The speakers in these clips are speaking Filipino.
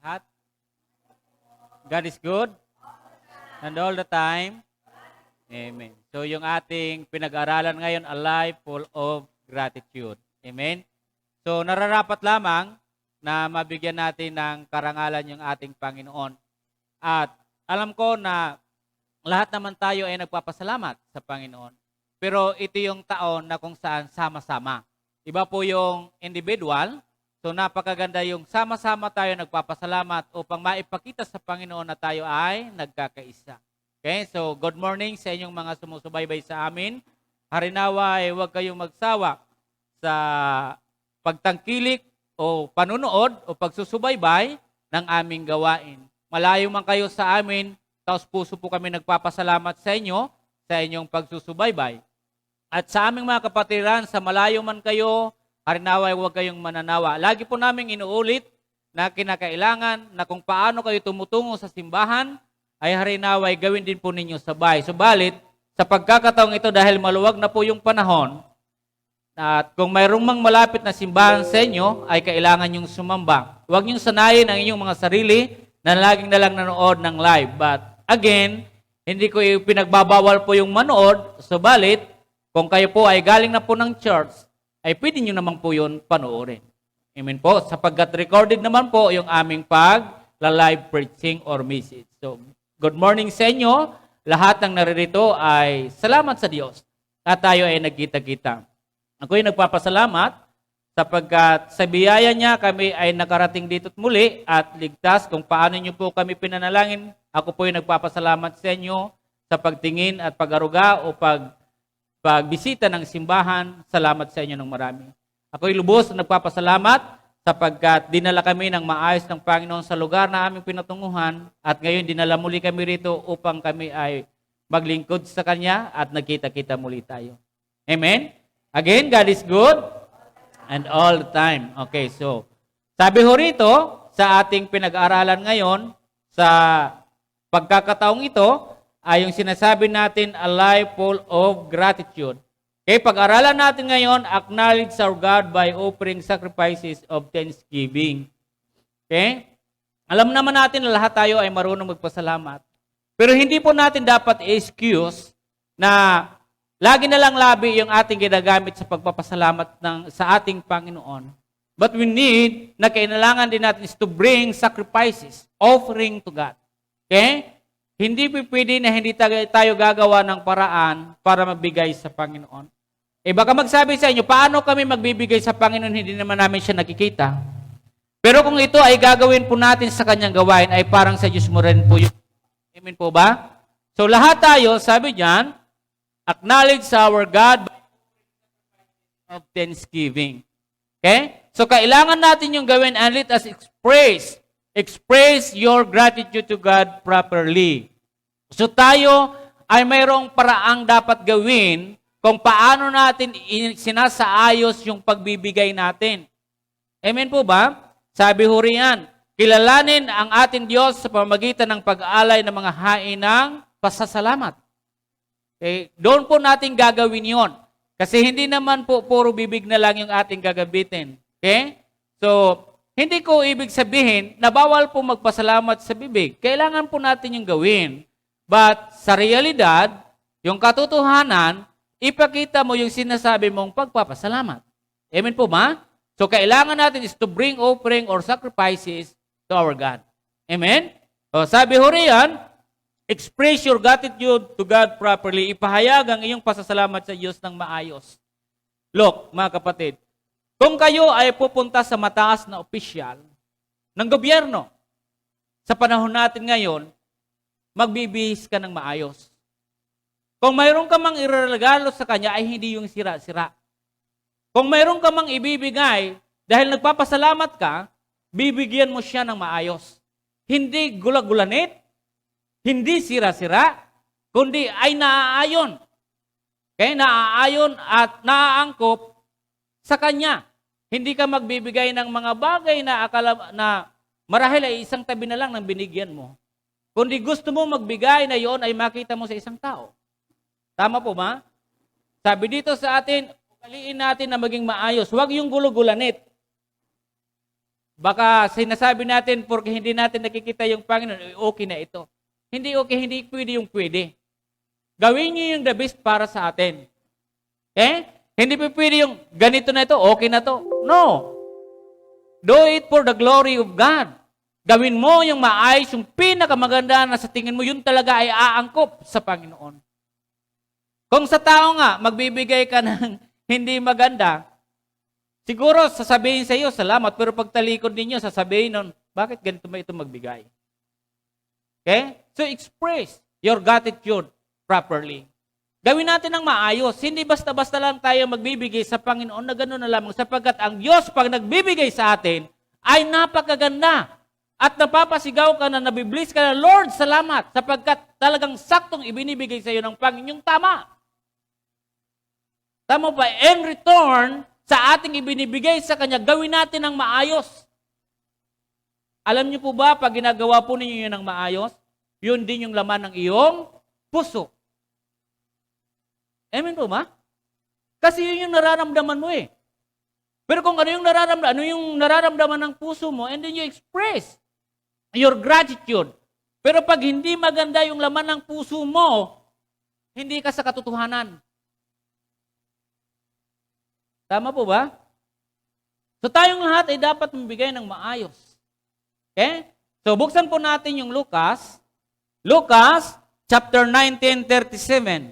lahat? God is good? And all the time? Amen. So yung ating pinag-aralan ngayon, a life full of gratitude. Amen? So nararapat lamang na mabigyan natin ng karangalan yung ating Panginoon. At alam ko na lahat naman tayo ay nagpapasalamat sa Panginoon. Pero ito yung taon na kung saan sama-sama. Iba po yung individual. So napakaganda yung sama-sama tayo nagpapasalamat upang maipakita sa Panginoon na tayo ay nagkakaisa. Okay? So good morning sa inyong mga sumusubaybay sa amin. Harinawa ay huwag kayong magsawa sa pagtangkilik o panunood o pagsusubaybay ng aming gawain. Malayo man kayo sa amin, taos puso po kami nagpapasalamat sa inyo sa inyong pagsusubaybay. At sa aming mga kapatiran, sa malayo man kayo, harinawa ay huwag kayong mananawa. Lagi po namin inuulit na kinakailangan na kung paano kayo tumutungo sa simbahan, ay harinawa ay gawin din po ninyo sabay. Subalit, sa pagkakataong ito dahil maluwag na po yung panahon, at kung mayroong mang malapit na simbahan sa inyo, ay kailangan yung sumamba. Huwag niyong sanayin ang inyong mga sarili na laging na lang nanood ng live. But again, hindi ko pinagbabawal po yung manood, subalit, kung kayo po ay galing na po ng church, ay pwede nyo naman po yun panoorin. Amen po. Sapagkat recorded naman po yung aming live preaching or message. So, good morning sa inyo. Lahat ng naririto ay salamat sa Diyos at tayo ay nagkita-kita. Ako ay nagpapasalamat sapagkat sa biyaya niya kami ay nakarating dito muli at ligtas kung paano niyo po kami pinanalangin. Ako po ay nagpapasalamat sa inyo sa pagtingin at pag-aruga o pagbisita ng simbahan. Salamat sa inyo ng marami. Ako'y lubos na nagpapasalamat sapagkat dinala kami ng maayos ng Panginoon sa lugar na aming pinatunguhan at ngayon dinala muli kami rito upang kami ay maglingkod sa Kanya at nagkita-kita muli tayo. Amen? Again, God is good and all the time. Okay, so sabi ho rito sa ating pinag-aaralan ngayon sa pagkakataong ito, ay yung sinasabi natin, a life full of gratitude. Okay, pag-aralan natin ngayon, acknowledge our God by offering sacrifices of thanksgiving. Okay? Alam naman natin na lahat tayo ay marunong magpasalamat. Pero hindi po natin dapat excuse na lagi na lang labi yung ating ginagamit sa pagpapasalamat sa ating Panginoon. But we need, na kailangan din natin is to bring sacrifices, offering to God. Okay? Hindi pwede na hindi tayo gagawa ng paraan para magbigay sa Panginoon. Eh baka magsabi sa inyo, paano kami magbibigay sa Panginoon, hindi naman namin siya nakikita? Pero kung ito ay gagawin po natin sa kanyang gawain, ay parang sa Diyos mo rin po yun. Amen po ba? So lahat tayo, sabi diyan, acknowledge our God by of thanksgiving. Okay? So kailangan natin yung gawin and let us express your gratitude to God properly. So tayo ay mayroong paraang dapat gawin kung paano natin sinasaayos yung pagbibigay natin. Amen po ba? Sabi ho riyan, kilalanin ang ating Diyos sa pamamagitan ng pag-aalay ng mga hain ng pasasalamat. Okay? Doon po natin gagawin yon. Kasi hindi naman po puro bibig na lang yung ating gagabitin. Okay? So, hindi ko ibig sabihin na bawal po magpasalamat sa bibig. Kailangan po natin yung gawin. But sa realidad, yung katotohanan, ipakita mo yung sinasabi mong pagpapasalamat. Amen po ba? So kailangan natin is to bring offering or sacrifices to our God. Amen? So sabi ho riyan, express your gratitude to God properly. Ipahayag ang iyong pasasalamat sa Diyos ng maayos. Look, mga kapatid, kung kayo ay pupunta sa mataas na opisyal ng gobyerno, sa panahon natin ngayon, magbibihis ka ng maayos. Kung mayroon ka mang ireregalo sa kanya, ay hindi yung sira-sira. Kung mayroon ka mang ibibigay, dahil nagpapasalamat ka, bibigyan mo siya ng maayos. Hindi gulag-gulanit, hindi sira-sira, kundi ay naaayon. Okay? Naaayon at naaangkop sa kanya. Hindi ka magbibigay ng mga bagay na akala na marahil ay isang tabi na lang ng binigyan mo. Kundi gusto mo magbigay na yon ay makita mo sa isang tao. Tama po ba? Sabi dito sa atin, ugaliin natin na maging maayos. Huwag yung gulo-gulanit. Baka sinasabi natin, porque hindi natin nakikita yung Panginoon, okay na ito. Hindi okay, hindi pwede yung pwede. Gawin niyo yung the best para sa atin. Okay? Hindi pa pwede yung ganito na ito, okay na to. No. Do it for the glory of God. Gawin mo yung maayos, yung pinakamaganda na sa tingin mo, yun talaga ay aangkop sa Panginoon. Kung sa tao nga, magbibigay ka ng hindi maganda, siguro sasabihin sa iyo, salamat, pero pag talikod ninyo, sasabihin nun, bakit ganito ba ito magbigay? Okay? So express your gratitude properly. Gawin natin ng maayos. Hindi basta-basta lang tayo magbibigay sa Panginoon na gano'n na lamang sapagkat ang Diyos pag nagbibigay sa atin ay napakaganda. At napapasigaw ka na nabiblis ka na, Lord, salamat sapagkat talagang saktong ibinibigay sa iyo ng Panginoon tama. Tama ba? In return, sa ating ibinibigay sa Kanya, gawin natin ng maayos. Alam niyo po ba, pag ginagawa po ninyo yun ng maayos, yun din yung laman ng iyong puso. Amen po ba? Kasi yun yung nararamdaman mo eh. Pero kung ano yung nararamdaman ng puso mo, and then you express your gratitude. Pero pag hindi maganda yung laman ng puso mo, hindi ka sa katotohanan. Tama po ba? So tayong lahat ay dapat mabigay ng maayos. Okay? So buksan po natin yung Lucas chapter 19:37.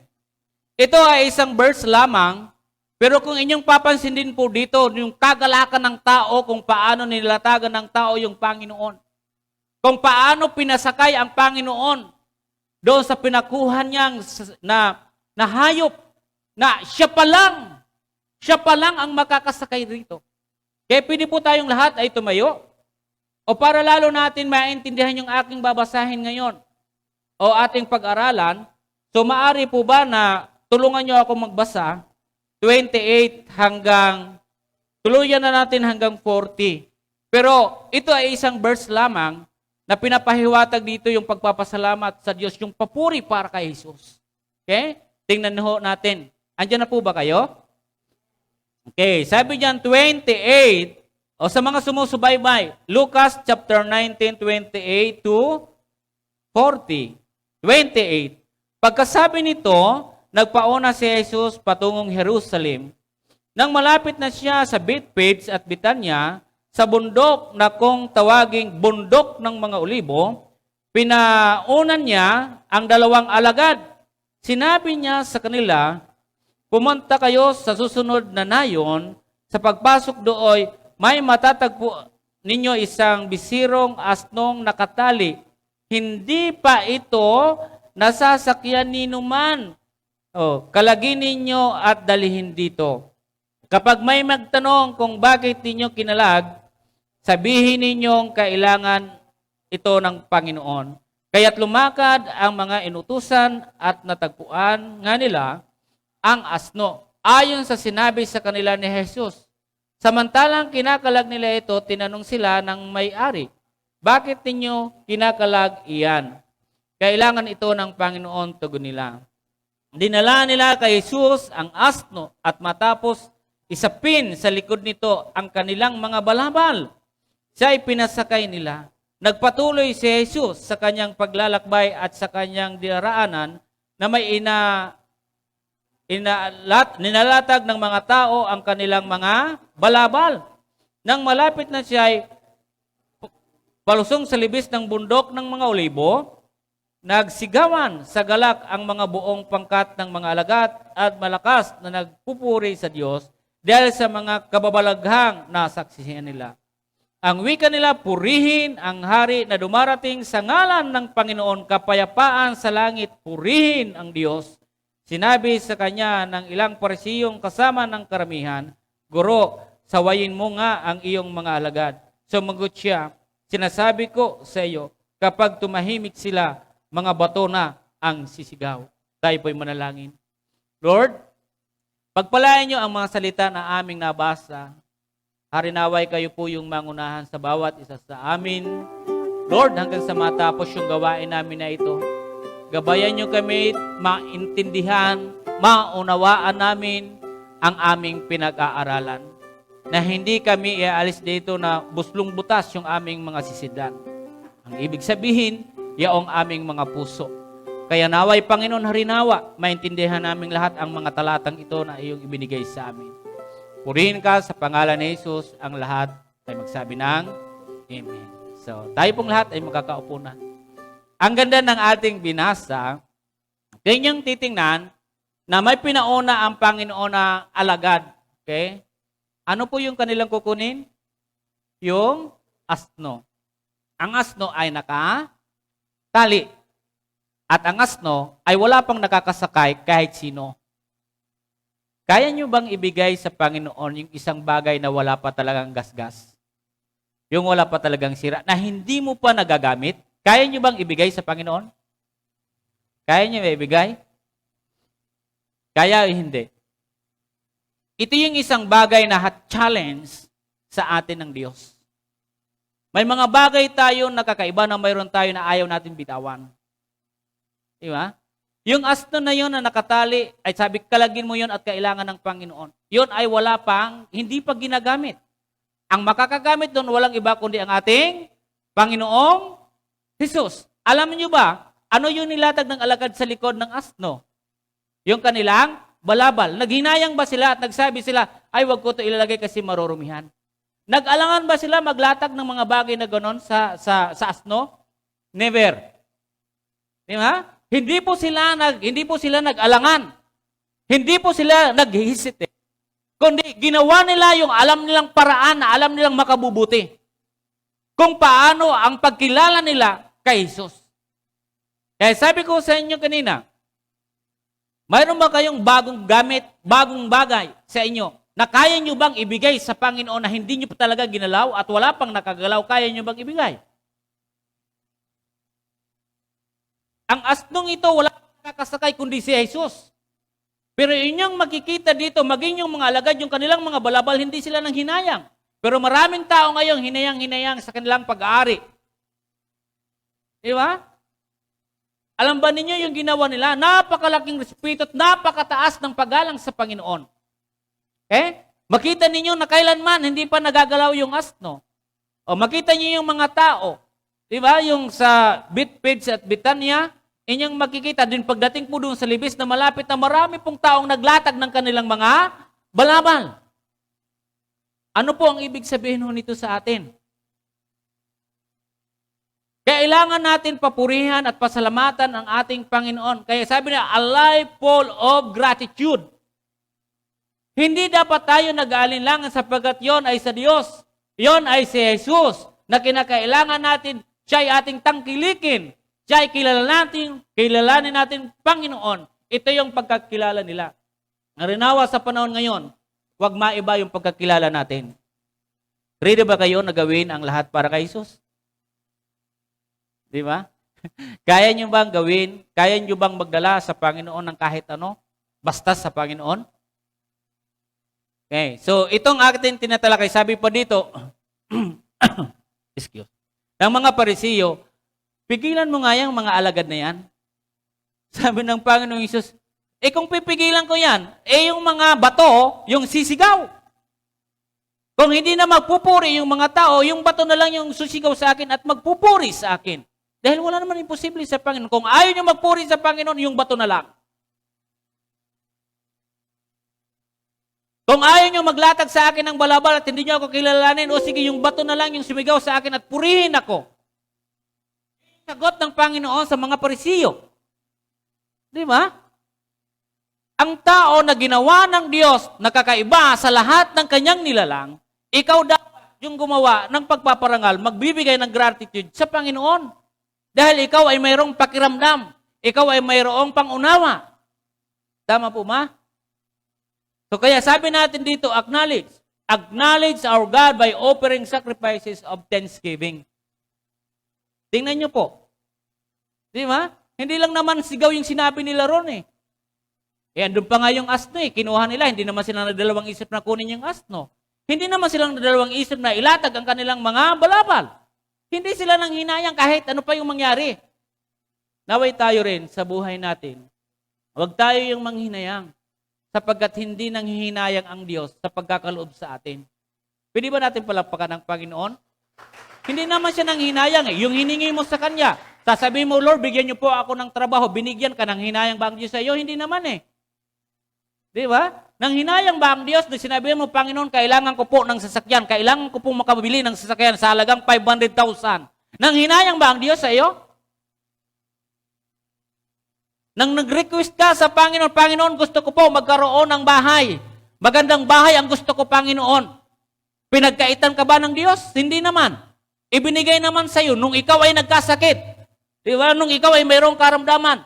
Ito ay isang verse lamang, pero kung inyong papansin din po dito, yung kagalakan ng tao, kung paano nilatagan ng tao yung Panginoon. Kung paano pinasakay ang Panginoon doon sa pinakuhan niyang na hayop, na siya pa lang ang makakasakay rito. Kaya pwede po tayong lahat ay tumayo, o para lalo natin maintindihan yung aking babasahin ngayon, o ating pag-aralan, so maari po ba na tulungan niyo ako magbasa, 28 tuluyan na natin hanggang 40. Pero ito ay isang verse lamang na pinapahiwatag dito yung pagpapasalamat sa Diyos, yung papuri para kay Jesus. Okay? Tingnan ho natin. Andiyan na po ba kayo? Okay, sabi diyan 28, o sa mga sumusubaybay, Lucas chapter 19, 28 to 40. 28. Pagkasabi nito, nagpauna si Jesus patungong Jerusalem. Nang malapit na siya sa Bethphage at Betania, sa bundok na kung tawaging bundok ng mga olibo, pinaunan niya ang dalawang alagad. Sinabi niya sa kanila, pumunta kayo sa susunod na nayon, sa pagpasok dooy, may matatagpo ninyo isang bisirong asnong nakatali. Hindi pa ito nasasakyan ninuman. Kalagin ninyo at dalihin dito. Kapag may magtanong kung bakit ninyo kinalag, sabihin ninyong kailangan ito ng Panginoon. Kaya't lumakad ang mga inutusan at natagpuan nga nila ang asno, ayon sa sinabi sa kanila ni Jesus. Samantalang kinakalag nila ito, tinanong sila ng may-ari, bakit ninyo kinakalag iyan? Kailangan ito ng Panginoon, tugon nila. Dinala nila kay Jesus ang asno at matapos isapin sa likod nito ang kanilang mga balabal. Siya ay pinasakay nila. Nagpatuloy si Jesus sa kanyang paglalakbay at sa kanyang dinaraanan na may ninalatag ng mga tao ang kanilang mga balabal. Nang malapit na siya ay palusong sa libis ng bundok ng mga olibo, nagsigawan sa galak ang mga buong pangkat ng mga alagat at malakas na nagpupuri sa Diyos dahil sa mga kababalaghang nasaksihan nila. Ang wika nila, purihin ang hari na dumarating sa ngalan ng Panginoon, kapayapaan sa langit, purihin ang Diyos. Sinabi sa kanya ng ilang parisiyong kasama ng karamihan, Guro, sawayin mo nga ang iyong mga alagad. Sumagot siya, sinasabi ko sa iyo, kapag tumahimik sila, mga bato na ang sisigaw. Tayo po'y manalangin. Lord, pagpalain niyo ang mga salita na aming nabasa. Harinaway kayo po yung mangunahan sa bawat isa sa amin. Lord, hanggang sa matapos yung gawain namin na ito, gabayan niyo kami, maintindihan, maunawaan namin ang aming pinag-aaralan. na hindi kami ialis dito na buslong butas yung aming mga sisidlan. Ang ibig sabihin, yaong aming mga puso. Kaya naway, Panginoon, harinawa, maintindihan namin lahat ang mga talatang ito na iyong ibinigay sa amin. Purihin ka sa pangalan ni Jesus, ang lahat ay magsabi ng Amen. So, tayo pong lahat ay magkakaupo na. Ang ganda ng ating binasa, kanyang titingnan na may pinauna ang Panginoon na alagad. Okay? Ano po yung kanilang kukunin? Yung asno. Ang asno ay nakatali. At ang asno ay wala pang nakakasakay kahit sino. Kaya nyo bang ibigay sa Panginoon yung isang bagay na wala pa talagang gasgas? Yung wala pa talagang sira, na hindi mo pa nagagamit? Kaya nyo bang ibigay sa Panginoon? Kaya nyo ba ibigay? Kaya o hindi? Ito yung isang bagay na challenge sa atin ng Diyos. May mga bagay tayo na kakaiba na mayroon tayo na ayaw natin bitawan. Di ba? Yung asno na yun na nakatali, ay sabi, kalagin mo yun at kailangan ng Panginoon. Yun ay wala pang, hindi pa ginagamit. Ang makakagamit doon, walang iba kundi ang ating Panginoong Jesus. Alam niyo ba, ano yung nilatag ng alagad sa likod ng asno? Yung kanilang balabal. Naghinayang ba sila at nagsabi sila, ay wag ko ito ilalagay kasi marurumihan? Nag-alangan ba sila maglatag ng mga bagay na gano'n sa asno? Never. Di ba? Hindi po sila nag-alangan. Hindi po sila nag-hesitate. Kundi ginawa nila yung alam nilang paraan na alam nilang makabubuti. Kung paano ang pagkilala nila kay Jesus. Kaya sabi ko sa inyo kanina, mayroon ba kayong bagong gamit, bagong bagay sa inyo na kaya nyo bang ibigay sa Panginoon na hindi nyo pa talaga ginalaw at wala pang nakagalaw, kaya nyo bang ibigay? Ang asnong ito, wala pang nakakasakay kundi si Jesus. Pero inyong makikita dito, maging yung mga alagad, yung kanilang mga balabal, hindi sila nang hinayang. Pero maraming tao ngayon hinayang-hinayang sa kanilang pag-aari. Di ba? Alam ba ninyo yung ginawa nila? Napakalaking respeto at napakataas ng paggalang sa Panginoon. Okay? Makita ninyo na kailanman hindi pa nagagalaw yung asno. O makita niyo yung mga tao. Di ba? Yung sa Bethpage at Betania, inyong makikita din pagdating po doon sa libis na malapit na marami pong taong naglatag ng kanilang mga balabal. Ano po ang ibig sabihin nito sa atin? Kailangan natin papurihan at pasalamatan ang ating Panginoon. Kaya sabi niya, a life full of gratitude. Hindi dapat tayo nag-aalinlangan sapagkat yon ay sa Diyos. Yon ay si Jesus na kinakailangan natin, siya ay ating tangkilikin. Siya ay kilalanin natin Panginoon. Ito yung pagkakilala nila. Narinawa sa panahon ngayon, huwag maiba yung pagkakilala natin. Ready ba kayo na gawin ang lahat para kay Jesus? Di ba? Kaya nyo bang gawin? Kaya nyo bang magdala sa Panginoon ng kahit ano? Basta sa Panginoon? Okay. So, itong ating tinatalakay, sabi pa dito, excuse, ng mga Parisiyo, pigilan mo nga yung mga alagad na yan. Sabi ng Panginoong Hesus, kung pipigilan ko yan, yung mga bato, yung sisigaw. Kung hindi na magpupuri yung mga tao, yung bato na lang yung susigaw sa akin at magpupuri sa akin. Dahil wala naman imposible sa Panginoon. Kung ayaw nyo magpuri sa Panginoon, yung bato na lang. Kung ayaw nyo maglatag sa akin ng balabal at hindi nyo ako kilalanin, o sige, yung bato na lang yung sumigaw sa akin at purihin ako. Sagot ng Panginoon sa mga Parisiyo. Di ba? Ang tao na ginawa ng Diyos na kakaiba sa lahat ng kanyang nilalang, ikaw dapat yung gumawa ng pagpaparangal, magbibigay ng gratitude sa Panginoon. Dahil ikaw ay mayroong pakiramdam. Ikaw ay mayroong pangunawa. Tama po ma? So kaya sabi natin dito, acknowledge. Acknowledge our God by offering sacrifices of thanksgiving. Tingnan nyo po. Di ba? Hindi lang naman sigaw yung sinabi nila ron eh. Andun pa nga yung asno eh. Kinuha nila. Hindi naman sila nadalawang isip na kunin yung asno. Hindi naman silang nadalawang isip na ilatag ang kanilang mga balabal. Hindi sila nang hinayang kahit ano pa yung mangyari. Naway tayo rin sa buhay natin. Huwag tayo yung manghinayang sapagkat hindi nang hihinayang ang Diyos sa pagkakaloob sa atin. Pwede ba natin palakpakan ang Panginoon? Hindi naman siya nanghinayang eh. Yung hiningi mo sa Kanya, sasabihin mo, Lord, bigyan niyo po ako ng trabaho, binigyan ka ng hinayang ba ang Diyos sa iyo? Hindi naman eh. Di ba? Nang hinayang ba ang Diyos, sinabi mo, Panginoon, kailangan ko po ng sasakyan, kailangan ko po makabili ng sasakyan sa halagang 500,000. Nang hinayang ba ang Diyos sa iyo? Nang nag-request ka sa Panginoon, Panginoon, gusto ko po magkaroon ng bahay. Magandang bahay ang gusto ko, Panginoon. Pinagkaitan ka ba ng Diyos? Hindi naman. Ibinigay naman sa iyo nung ikaw ay nagkasakit. Di ba? Nung ikaw ay mayroong karamdaman.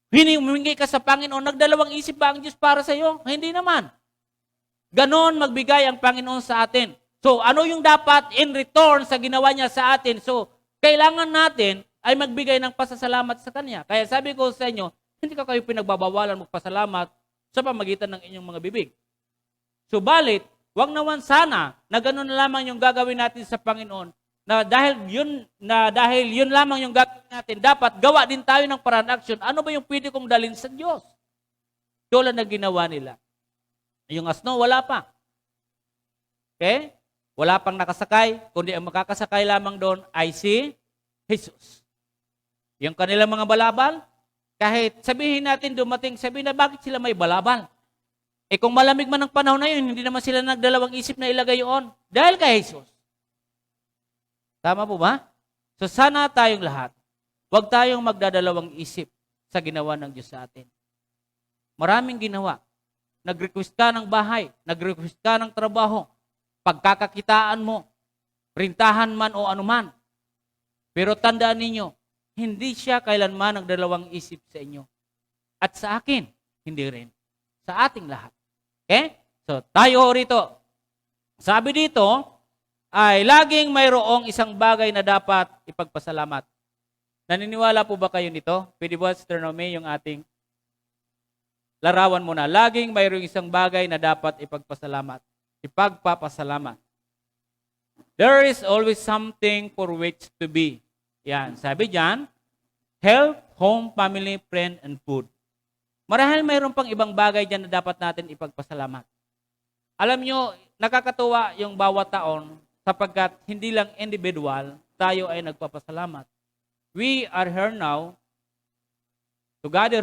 Humingi ka sa Panginoon, nagdalawang isip ba ang Diyos para sa iyo? Hindi naman. Ganon magbigay ang Panginoon sa atin. So, ano yung dapat in return sa ginawa niya sa atin? So, kailangan natin ay magbigay ng pasasalamat sa Kanya. Kaya sabi ko sa inyo, hindi ka kayo pinagbabawalan magpasalamat sa pamagitan ng inyong mga bibig. Subalit, wag naman sana na gano'n na lamang yung gagawin natin sa Panginoon na dahil yun lamang yung gagawin natin, dapat gawa din tayo ng parang action. Ano ba yung pwede kong dalhin sa Diyos? Tulad na ginawa nila. Yung asno, wala pa. Okay? Wala pang nakasakay, kundi ang makakasakay lamang doon ay si Jesus. Yung kanilang mga balabal, kahit sabihin natin dumating, sabihin na bakit sila may balabal? Eh kung malamig man ang panahon na yun, hindi naman sila nagdalawang isip na ilagay yun. Dahil kay Jesus. Tama po ba? So sana tayong lahat, huwag tayong magdadalawang isip sa ginawa ng Diyos sa atin. Maraming ginawa. Nag-request ka ng bahay, nag-request ka ng trabaho, pagkakakitaan mo, printahan man o anuman. Pero tandaan ninyo, hindi siya kailanman nagdalawang isip sa inyo. At sa akin, hindi rin. Sa ating lahat. Okay? So, tayo rito. Sabi dito, ay laging mayroong isang bagay na dapat ipagpasalamat. Naniniwala po ba kayo nito? Pwede ba, Sister Naomi, yung ating larawan muna. Laging mayroong isang bagay na dapat ipagpasalamat. Ipagpapasalamat. There is always something for which to be. Yan, sabi diyan, health, home, family, friend, and food. Marahil mayroon pang ibang bagay diyan na dapat natin ipagpasalamat. Alam nyo, nakakatuwa yung bawat taon sapagkat hindi lang individual, tayo ay nagpapasalamat. We are here now to gather,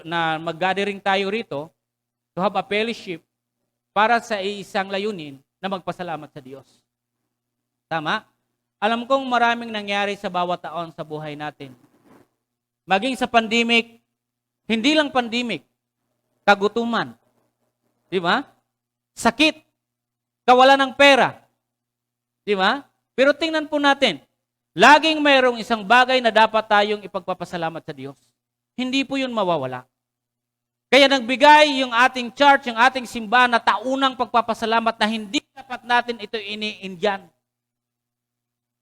na mag-gathering tayo rito to have a fellowship para sa isang layunin na magpasalamat sa Diyos. Tama? Alam kong maraming nangyari sa bawat taon sa buhay natin. Maging sa pandemic, hindi lang pandemic, kagutuman. Di ba? Sakit, kawalan ng pera. Di ba? Pero tingnan po natin, laging mayroong isang bagay na dapat tayong ipagpapasalamat sa Diyos. Hindi po yun mawawala. Kaya nagbigay yung ating church, yung ating simbahan na taunang pagpapasalamat na hindi dapat natin ito ini-Indian.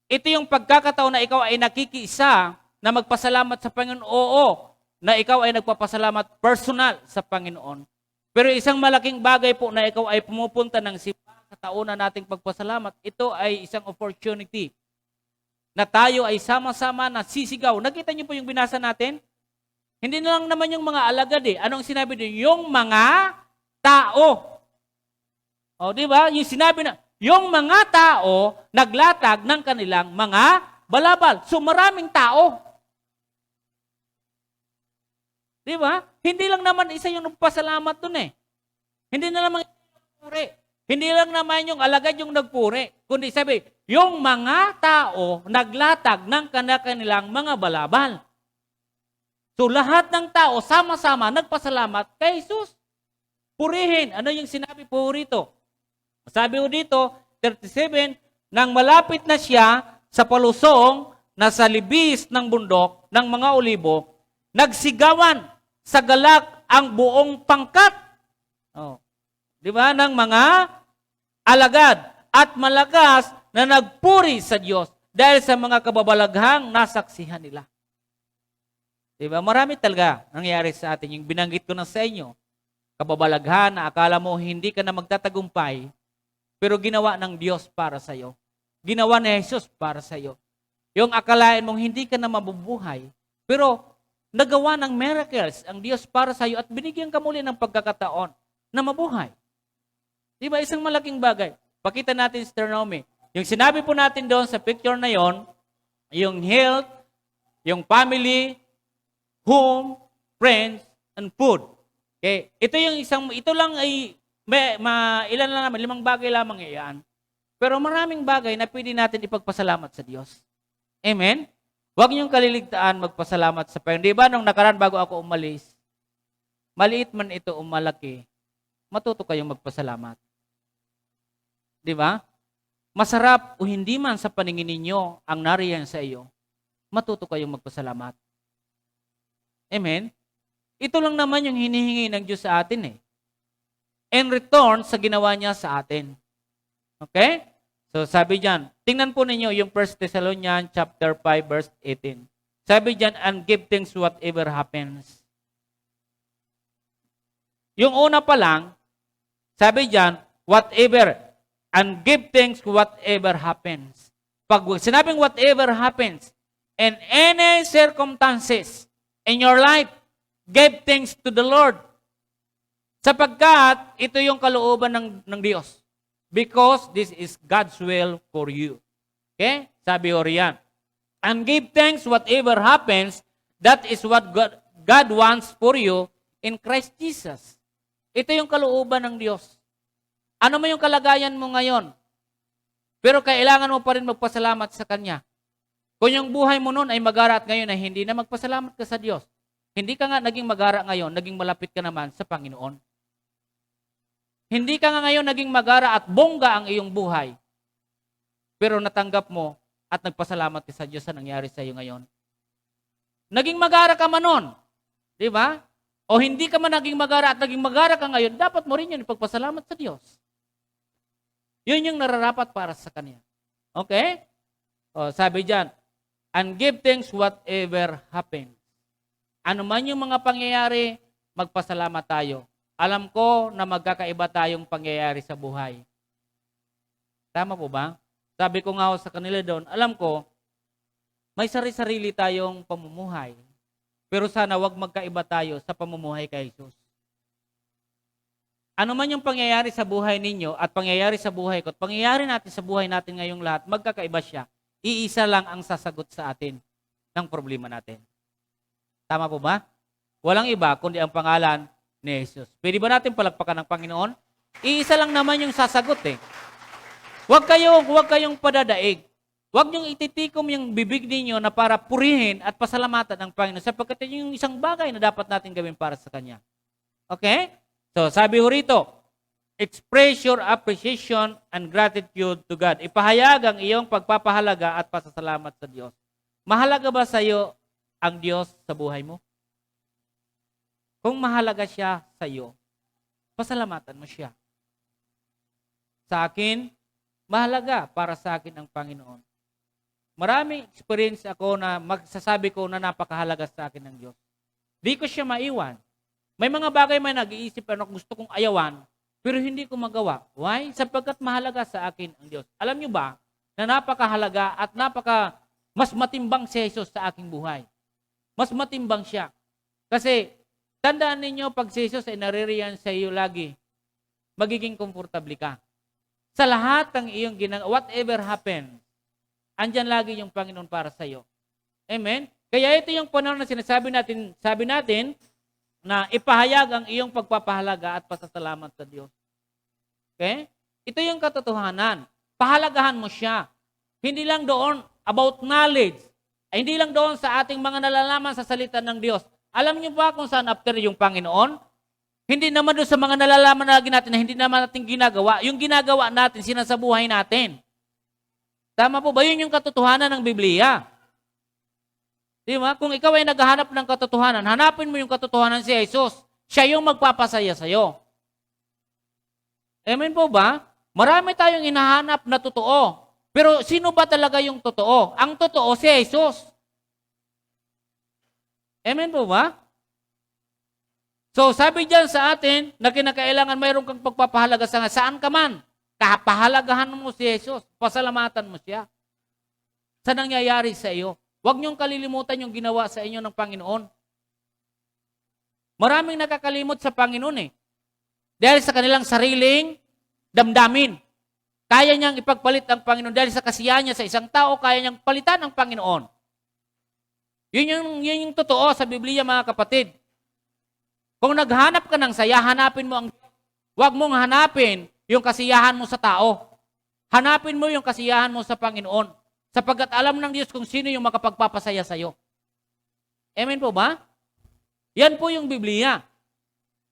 Ito yung pagkakataon na ikaw ay nakikiisa na magpasalamat sa Panginoon. Oo, na ikaw ay nagpapasalamat personal sa Panginoon. Pero isang malaking bagay po na ikaw ay pumupunta ng simbahan sa tauna nating pagpasalamat, ito ay isang opportunity na tayo ay sama-sama na sisigaw. Nakita niyo po yung binasa natin? Hindi na lang naman yung mga alagad eh. Anong sinabi din? Yung mga tao. O, di ba? Yung sinabi na, yung mga tao naglatag ng kanilang mga balabal. So maraming tao. Di ba? Hindi lang naman isa yung nagpasalamat dun eh. Hindi na naman yung nagpuri. Hindi lang naman yung alagad yung nagpuri. Kundi sabi, yung mga tao naglatag ng kanilang mga balabal. So lahat ng tao sama-sama nagpasalamat kay Jesus. Purihin. Ano yung sinabi po rito? Sabi ko dito, 37, nang malapit na siya sa palusong na sa libis ng bundok ng mga olibo, nagsigawan sa galak ang buong pangkat. Oh. Di ba? Ng mga alagad at malakas na nagpuri sa Diyos dahil sa mga kababalaghang nasaksihan nila. Di ba? Marami talaga nangyari sa atin. Yung binanggit ko na sa inyo, kababalaghan na akala mo hindi ka na magtatagumpay, pero ginawa ng Diyos para sa iyo. Ginawa ni Jesus para sa iyo. Yung akalain mong hindi ka na mabubuhay, pero nagawa ng miracles ang Diyos para sa iyo at binigyan ka muli ng pagkakataon na mabuhay. Di ba? Isang malaking bagay. Pakita natin, Sister Naomi. Yung sinabi po natin doon sa picture na yon, yung health, yung family, home, friends, and food. Okay? Ito lang ay, ilan lang naman, 5 bagay lamang iyan. Pero maraming bagay na pwede natin ipagpasalamat sa Diyos. Amen? Huwag niyong kaliligtaan magpasalamat sa Panginoon. Di ba nung nakaraan bago ako umalis, maliit man ito o malaki, matuto kayong magpasalamat. Di ba? Masarap o hindi man sa paningin ninyo ang nariyan sa iyo, matuto kayong magpasalamat. Amen? Ito lang naman yung hinihingi ng Diyos sa atin eh. In return sa ginawa niya sa atin. Okay? So sabi diyan, tingnan po ninyo yung 1 Thessalonians chapter 5 verse 18. Sabi diyan, and give thanks whatever happens. Yung una pa lang, sabi diyan, whatever, and give thanks whatever happens. Pag sinabing whatever happens, in any circumstances in your life, give thanks to the Lord. Sapagkat ito yung kalooban ng Diyos. Because this is God's will for you. Okay? Sabi o riyan. And give thanks whatever happens, that is what God wants for you in Christ Jesus. Ito yung kalooban ng Diyos. Ano mo yung kalagayan mo ngayon? Pero kailangan mo pa rin magpasalamat sa Kanya. Kung yung buhay mo noon ay magara at ngayon ay hindi na magpasalamat ka sa Diyos, hindi ka nga naging magara ngayon, naging malapit ka naman sa Panginoon. Hindi ka nga ngayon naging magara at bongga ang iyong buhay. Pero natanggap mo at nagpasalamat ka sa Diyos sa nangyari sa iyo ngayon. Naging magara ka man noon. Di ba? O hindi ka man naging magara at naging magara ka ngayon, dapat mo rin yun ipagpasalamat sa Diyos. Yun yung nararapat para sa Kanya. Okay? O, sabi dyan, and give thanks whatever happens. Ano man yung mga pangyayari, magpasalamat tayo. Alam ko na magkakaiba tayong pangyayari sa buhay. Tama po ba? Sabi ko nga sa kanila doon, alam ko, may sarili-sarili tayong pamumuhay. Pero sana wag magkaiba tayo sa pamumuhay kay Jesus. Ano man yung pangyayari sa buhay ninyo at pangyayari sa buhay ko at pangyayari natin sa buhay natin ngayong lahat, magkakaiba siya. Iisa lang ang sasagot sa atin ng problema natin. Tama po ba? Walang iba kundi ang pangalan ni Jesus. Pwede ba natin palakpakan ng Panginoon? Iisa lang naman yung sasagot eh. Huwag kayong padadaig. Huwag niyong ititikom yung bibig ninyo na para purihin at pasalamatan ng Panginoon sapagkat yung isang bagay na dapat natin gawin para sa Kanya. Okay? So, sabi ho rito, express your appreciation and gratitude to God. Ipahayag ang iyong pagpapahalaga at pasasalamat sa Diyos. Mahalaga ba sa iyo ang Diyos sa buhay mo? Kung mahalaga siya sa iyo, pasalamatan mo siya. Sa akin, mahalaga para sa akin ang Panginoon. Maraming experience ako na magsasabi ko na napakahalaga sa akin ng Diyos. Di ko siya maiwan. May mga bagay may nag-iisip na gusto kong ayawan, pero hindi ko magawa. Why? Sapagkat mahalaga sa akin ang Diyos. Alam niyo ba na napakahalaga at mas matimbang si Jesus sa aking buhay. Mas matimbang siya. Kasi tandaan ninyo, pag si Jesus ay naririyan sa iyo lagi, magiging komportable ka. Sa lahat ng iyong ginagawa, whatever happens, andyan lagi yung Panginoon para sa iyo. Amen? Kaya ito yung panahon na sabi natin na ipahayag ang iyong pagpapahalaga at pasasalamat sa Diyos. Okay? Ito yung katotohanan. Pahalagahan mo siya. Hindi lang doon about knowledge. Hindi lang doon sa ating mga nalalaman sa salita ng Diyos. Alam niyo ba kung saan after yung Panginoon? Hindi naman doon sa mga nalalaman natin na hindi naman natin ginagawa. Yung ginagawa natin, sinasabuhay natin. Tama po ba? Yun yung katotohanan ng Biblia. Di ba? Kung ikaw ay naghahanap ng katotohanan, hanapin mo yung katotohanan si Jesus. Siya yung magpapasaya sa'yo. Amen po ba? Marami tayong hinahanap na totoo. Pero sino ba talaga yung totoo? Ang totoo si Jesus. Amen po ba? So, sabi dyan sa atin na kinakailangan mayroon kang pagpapahalaga saan ka man. Kapahalagahan mo si Jesus. Pasalamatan mo siya. Sa nangyayari sa iyo. Huwag niyong kalilimutan yung ginawa sa inyo ng Panginoon. Maraming nakakalimot sa Panginoon eh. Dahil sa kanilang sariling damdamin. Kaya niyang ipagpalit ang Panginoon dahil sa kasiyahan niya sa isang tao, kaya niyang palitan ang Panginoon. Yun yung totoo sa Biblia, mga kapatid. Kung naghanap ka ng saya, hanapin mo ang Diyos. Huwag mong hanapin yung kasiyahan mo sa tao. Hanapin mo yung kasiyahan mo sa Panginoon. Sapagkat alam ng Diyos kung sino yung makapagpapasaya sa iyo. Amen po ba? Yan po yung Biblia.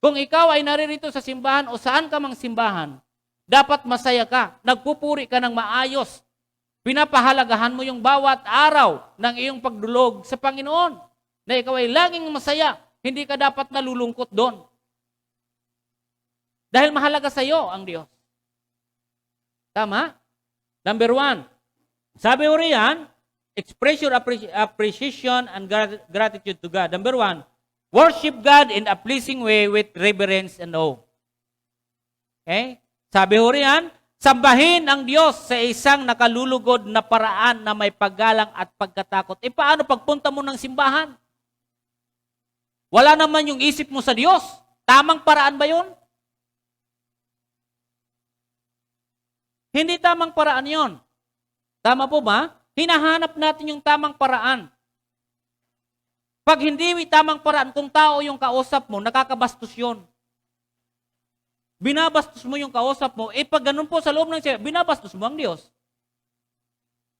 Kung ikaw ay naririto sa simbahan o saan ka mang simbahan, dapat masaya ka, nagpupuri ka ng maayos. Pinapahalagahan mo yung bawat araw ng iyong pagdulog sa Panginoon. Na ikaw ay laging masaya, hindi ka dapat nalulungkot doon. Dahil mahalaga sa iyo ang Diyos. Tama? Number 1. Sabi ko riyan, express your appreciation and gratitude to God. Number 1, worship God in a pleasing way with reverence and awe. Okay? Sabi ho riyan, sambahin ang Diyos sa isang nakalulugod na paraan na may paggalang at pagkatakot. E paano pagpunta mo ng simbahan? Wala naman yung isip mo sa Diyos. Tamang paraan ba yun? Hindi tamang paraan yon. Tama po ba? Hinahanap natin yung tamang paraan. Pag hindi tamang paraan, kung tao yung kausap mo, nakakabastos yun. Binabastos mo yung kausap mo, pag ganun po sa loob ng siya, binabastos mo ang Diyos.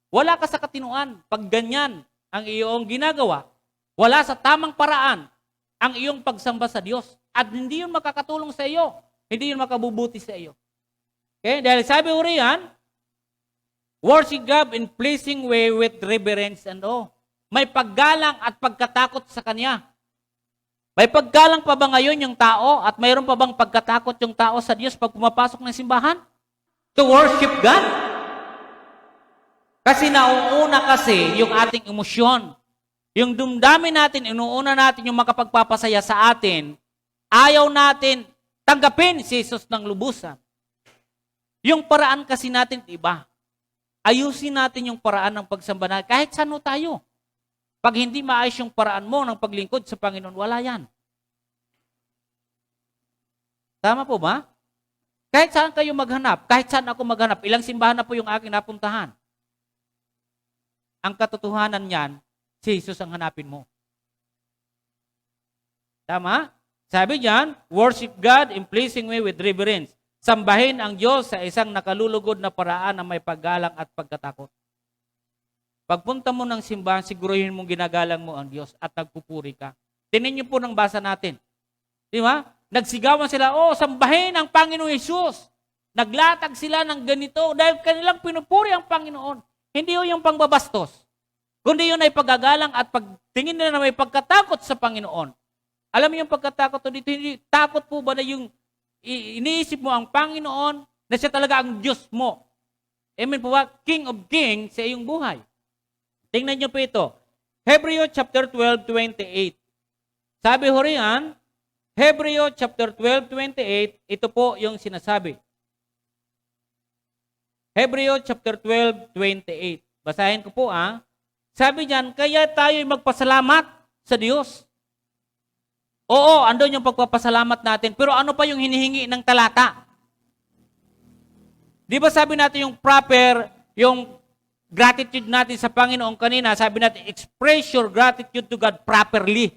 Wala ka sa katinuan. Pag ganyan ang iyong ginagawa, wala sa tamang paraan ang iyong pagsamba sa Diyos. At hindi yun makakatulong sa iyo. Hindi yun makabubuti sa iyo. Okay? Dahil sabi ko riyan, worship God in pleasing way with reverence and awe. May paggalang at pagkatakot sa Kanya. May paggalang pa ba ngayon yung tao at mayroon pa bang pagkatakot yung tao sa Diyos pag pumapasok ng simbahan? To worship God? Kasi nauuna kasi yung ating emosyon. Yung dumdamin natin, inuuna natin yung makapagpapasaya sa atin, ayaw natin tanggapin si Jesus ng lubusan. Yung paraan kasi natin iba. Ayusin natin yung paraan ng pagsamba natin. Kahit saan tayo. Pag hindi maayos yung paraan mo ng paglingkod sa Panginoon, wala yan. Tama po ba? Kahit saan kayo maghanap, kahit saan ako maghanap, ilang simbahan na po yung aking napuntahan. Ang katotohanan niyan, si Jesus ang hanapin mo. Tama? Sabi diyan, worship God in pleasing way with reverence. Sambahin ang Diyos sa isang nakalulugod na paraan na may paggalang at pagkatakot. Pagpunta mo ng simbahan, siguruhin mong ginagalang mo ang Diyos at nagpupuri ka. Tingnan niyo po ng basa natin. Di ba? Nagsigawan sila, sambahin ang Panginoong Hesus. Naglatag sila ng ganito dahil kanilang pinupuri ang Panginoon. Hindi yun yung pangbabastos. Kundi yun ay paggagalang at pagtingin nila na may pagkatakot sa Panginoon. Alam mo yung pagkatakot dito, hindi takot po ba na yung iniisip mo ang Panginoon na siya talaga ang Diyos mo. Amen po ba? King of Kings sa iyong buhay. Tingnan niyo po ito. Hebrews chapter 12:28. Sabi ho riyan, Hebrews chapter 12:28, ito po yung sinasabi. Hebrews chapter 12:28. Basahin ko po Sabi diyan, kaya tayo'y magpasalamat sa Diyos. Oo, andun yung pagpapasalamat natin. Pero ano pa yung hinihingi ng talata? Di ba sabi natin yung proper, yung gratitude natin sa Panginoon kanina, sabi natin, express your gratitude to God properly.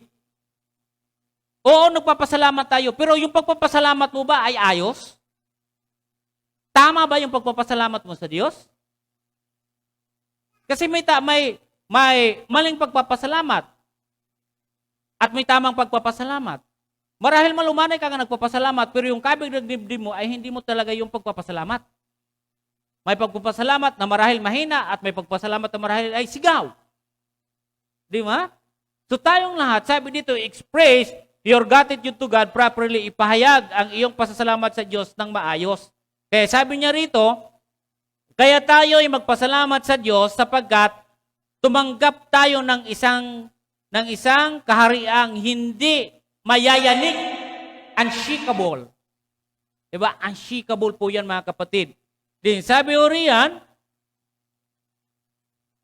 Oo, nagpapasalamat tayo. Pero yung pagpapasalamat mo ba ay ayos? Tama ba yung pagpapasalamat mo sa Diyos? Kasi may maling pagpapasalamat. At may tamang pagpapasalamat. Marahil malumanay ka nga nagpapasalamat, pero yung kabig ng dibdib mo ay hindi mo talaga yung pagpapasalamat. May pagpapasalamat na marahil mahina at may pagpapasalamat na marahil ay sigaw. Di ba? So tayong lahat, sabi dito, express your gratitude to God properly. Ipahayag ang iyong pasasalamat sa Diyos ng maayos. Kaya sabi niya rito, kaya tayo ay magpasalamat sa Diyos sapagkat tumanggap tayo ng isang kahariang hindi mayayanig, unshakable. Diba? Unshakable po yan, mga kapatid. Din sabi o riyan,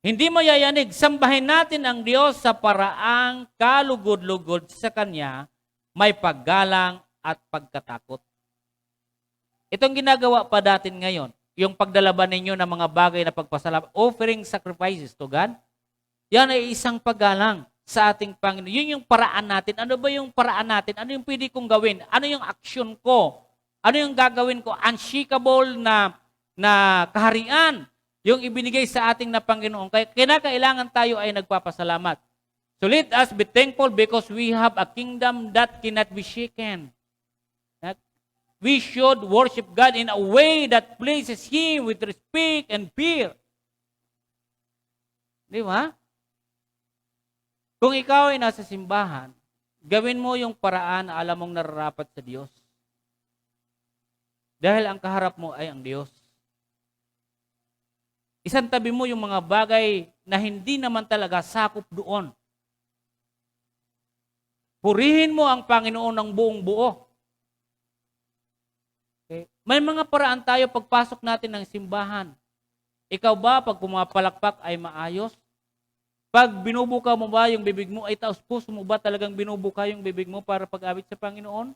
hindi mayayanig, sambahin natin ang Diyos sa paraang kalugod-lugod sa Kanya, may paggalang at pagkatakot. Itong ginagawa pa natin ngayon. yung pagdalaban ninyo ng mga bagay na pagpasalamat, offering sacrifices to God, yan ay isang paggalang sa ating Panginoon. Yun yung paraan natin. Ano ba yung paraan natin? Ano yung pwede kong gawin? Ano yung action ko? Ano yung gagawin ko? Unshakable na kaharian yung ibinigay sa ating na Panginoon. Kaya kinakailangan tayo ay nagpapasalamat. So let us be thankful because we have a kingdom that cannot be shaken. We should worship God in a way that pleases Him with respect and fear. Di ba? Kung ikaw ay nasa simbahan, gawin mo yung paraan na alam mong nararapat sa Diyos. Dahil ang kaharap mo ay ang Diyos. Isantabi mo yung mga bagay na hindi naman talaga sakop doon. Purihin mo ang Panginoon ng buong buo. Okay. May mga paraan tayo pagpasok natin ng simbahan. Ikaw ba, pag pumapalakpak ay maayos? Pag binubuka mo ba yung bibig mo, ay taos puso mo ba talagang binubuka yung bibig mo para pag-awit sa Panginoon?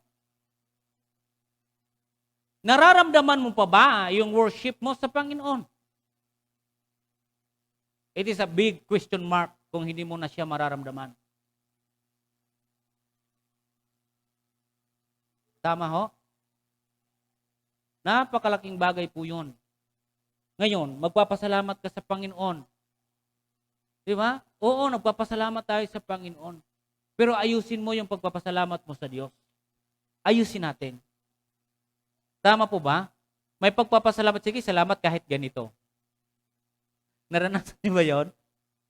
Nararamdaman mo pa ba yung worship mo sa Panginoon? It is a big question mark kung hindi mo na siya mararamdaman. Tama ho? Napakalaking bagay po yun. Ngayon, magpapasalamat ka sa Panginoon. Di ba? Oo, nagpapasalamat tayo sa Panginoon. Pero ayusin mo yung pagpapasalamat mo sa Diyos. Ayusin natin. Tama po ba? May pagpapasalamat. Sige, salamat kahit ganito. Naranasan niyo ba yun?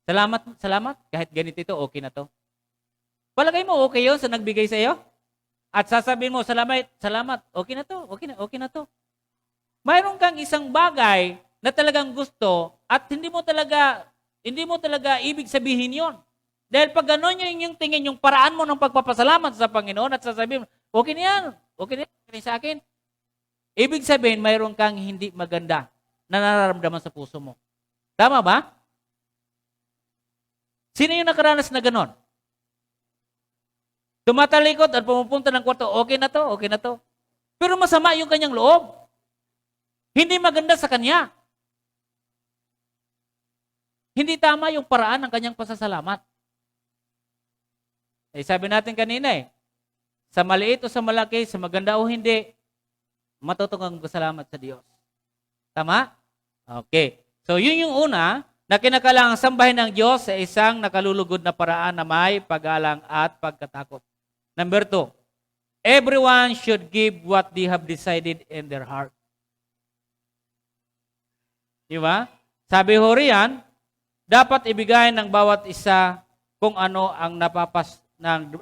Salamat kahit ganito ito, okay na to. Palagay mo, okay yun sa nagbigay sa iyo? At sasabihin mo, salamat, okay na to, okay na to. Mayroon kang isang bagay na talagang gusto at hindi mo talaga ibig sabihin yon. Dahil pag gano'n yung tingin, yung paraan mo ng pagpapasalamat sa Panginoon at sasabihin mo, okay na yan sa akin. Ibig sabihin, mayroon kang hindi maganda na nararamdaman sa puso mo. Tama ba? Sino yung nakaranas na gano'n? Tumatalikod at pumupunta ng kwarto, okay na to. Pero masama yung kanyang loob. Hindi maganda sa kanya. Hindi tama yung paraan ng kanyang pasasalamat. Sabi natin kanina sa maliit o sa malaki, sa maganda o hindi, matutong ang pasalamat sa Diyos. Tama? Okay. So yun yung una, na kinakailangang sambahin ng Diyos sa isang nakalulugod na paraan na may paggalang at pagkatakot. Number 2, everyone should give what they have decided in their heart. Di ba? Sabi ho riyan, dapat ibigay ng bawat isa kung ano ang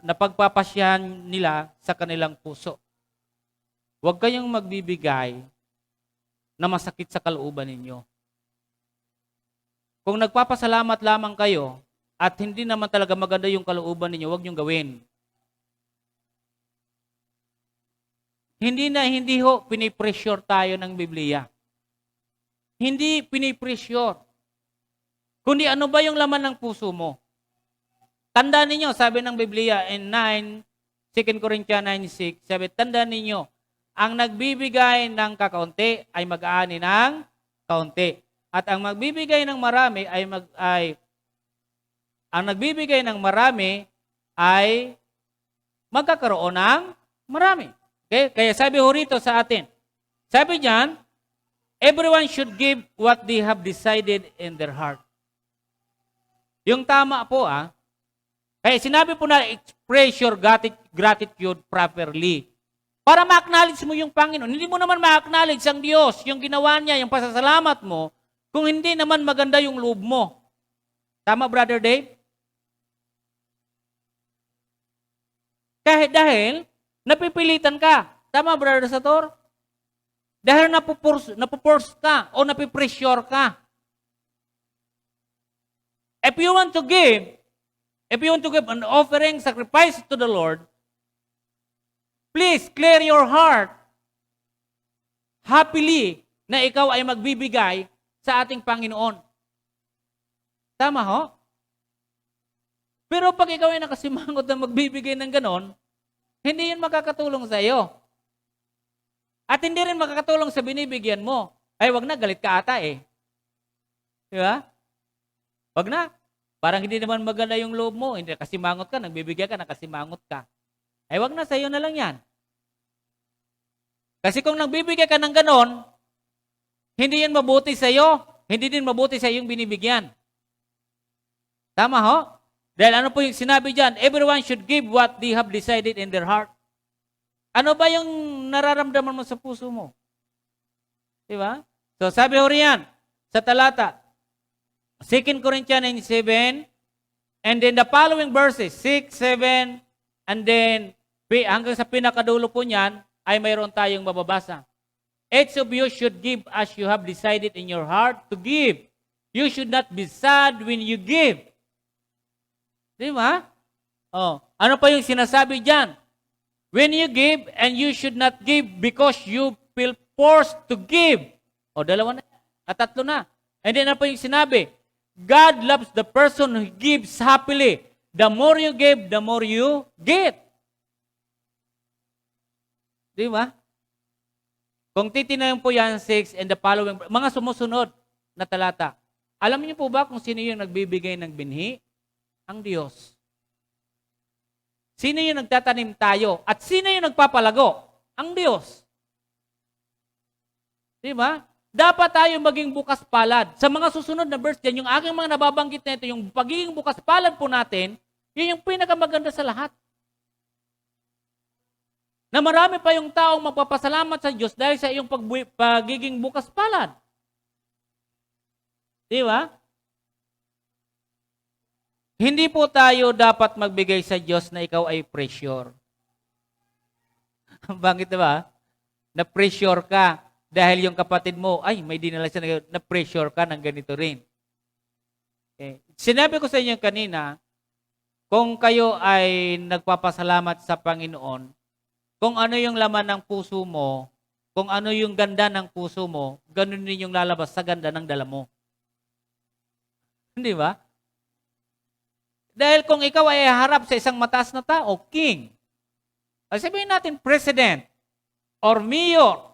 napagpapasyahan nila sa kanilang puso. Huwag kayong magbibigay na masakit sa kalooban ninyo. Kung nagpapasalamat lamang kayo at hindi naman talaga maganda yung kalooban ninyo, huwag niyong gawin. Hindi ho pinipressure tayo ng Biblia. Hindi pinipressure. Kundi ano ba yung laman ng puso mo? Tandaan ninyo, sabi ng Biblia in 2 Corinthians 9:6, sabi, tandaan ninyo, ang nagbibigay ng kakaunti ay mag-aani ng kaunti. At ang magbibigay ng marami ay magkakaroon ng marami. Okay? Kaya sabi ho rito sa atin, sabi diyan, everyone should give what they have decided in their heart. Yung tama po kaya sinabi po na express your gratitude properly. Para ma-acknowledge mo yung Panginoon. Hindi mo naman ma-acknowledge ang Diyos, yung ginawa niya, yung pasasalamat mo, kung hindi naman maganda yung loob mo. Tama, Brother Dave? Dahil napipilitan ka. Tama, Brother Sator? Dahil napupurse ka o napipressure ka. If you want to give an offering, sacrifice to the Lord, please clear your heart happily na ikaw ay magbibigay sa ating Panginoon. Tama ho? Pero pag ikaw ay nakasimangot na magbibigay ng ganon, hindi yun makakatulong sa iyo. At hindi rin makakatulong sa binibigyan mo. Ay, wag na, galit ka ata eh. Di ba? Wag na. Parang hindi naman maganda yung loob mo. Hindi, kasimangot ka, nagbibigay ka, nakasimangot ka. Ay, wag na, sa'yo na lang yan. Kasi kung nagbibigay ka ng ganon, hindi yan mabuti sa'yo. Hindi din mabuti sa yung binibigyan. Tama ho? Dahil ano po yung sinabi dyan? Everyone should give what they have decided in their heart. Ano ba yung nararamdaman mo sa puso mo? Diba? So sabi ho riyan, sa talata, 2 Corinthians 7, and then the following verses, 6, 7, and then hanggang sa pinakadulo po niyan, ay mayroon tayong mababasa. Each of you should give as you have decided in your heart to give. You should not be sad when you give. Di ba? Oh, ano pa yung sinasabi diyan? When you give, and you should not give because you feel forced to give. O, dalawa na. At tatlo na. And then ano pa yung sinabi? God loves the person who gives happily. The more you give, the more you get. Di ba? Kung titinayin po yan, 6 and the following, mga sumusunod na talata. Alam niyo po ba kung sino yung nagbibigay ng binhi? Ang Diyos. Sino yung nagtatanim tayo? At sino yung nagpapalago? Ang Diyos. Di ba? Dapat tayo maging bukas palad. Sa mga susunod na verse dyan, yung aking mga nababanggit na ito, yung pagiging bukas palad po natin, yun yung pinakamaganda sa lahat. Na marami pa yung taong magpapasalamat sa Diyos dahil sa iyong pagiging bukas palad. Di ba? Hindi po tayo dapat magbigay sa Diyos na ikaw ay pressure. Bakit ba? Na-pressure ka dahil yung kapatid mo, ay may dinala siya na-pressure ka ng ganito rin. Okay. Sinabi ko sa inyo kanina, kung kayo ay nagpapasalamat sa Panginoon, kung ano yung laman ng puso mo, kung ano yung ganda ng puso mo, ganun din yung lalabas sa ganda ng dala mo. Hindi ba? Dahil kung ikaw ay harap sa isang mataas na tao, king, ay sabihin natin president or mayor,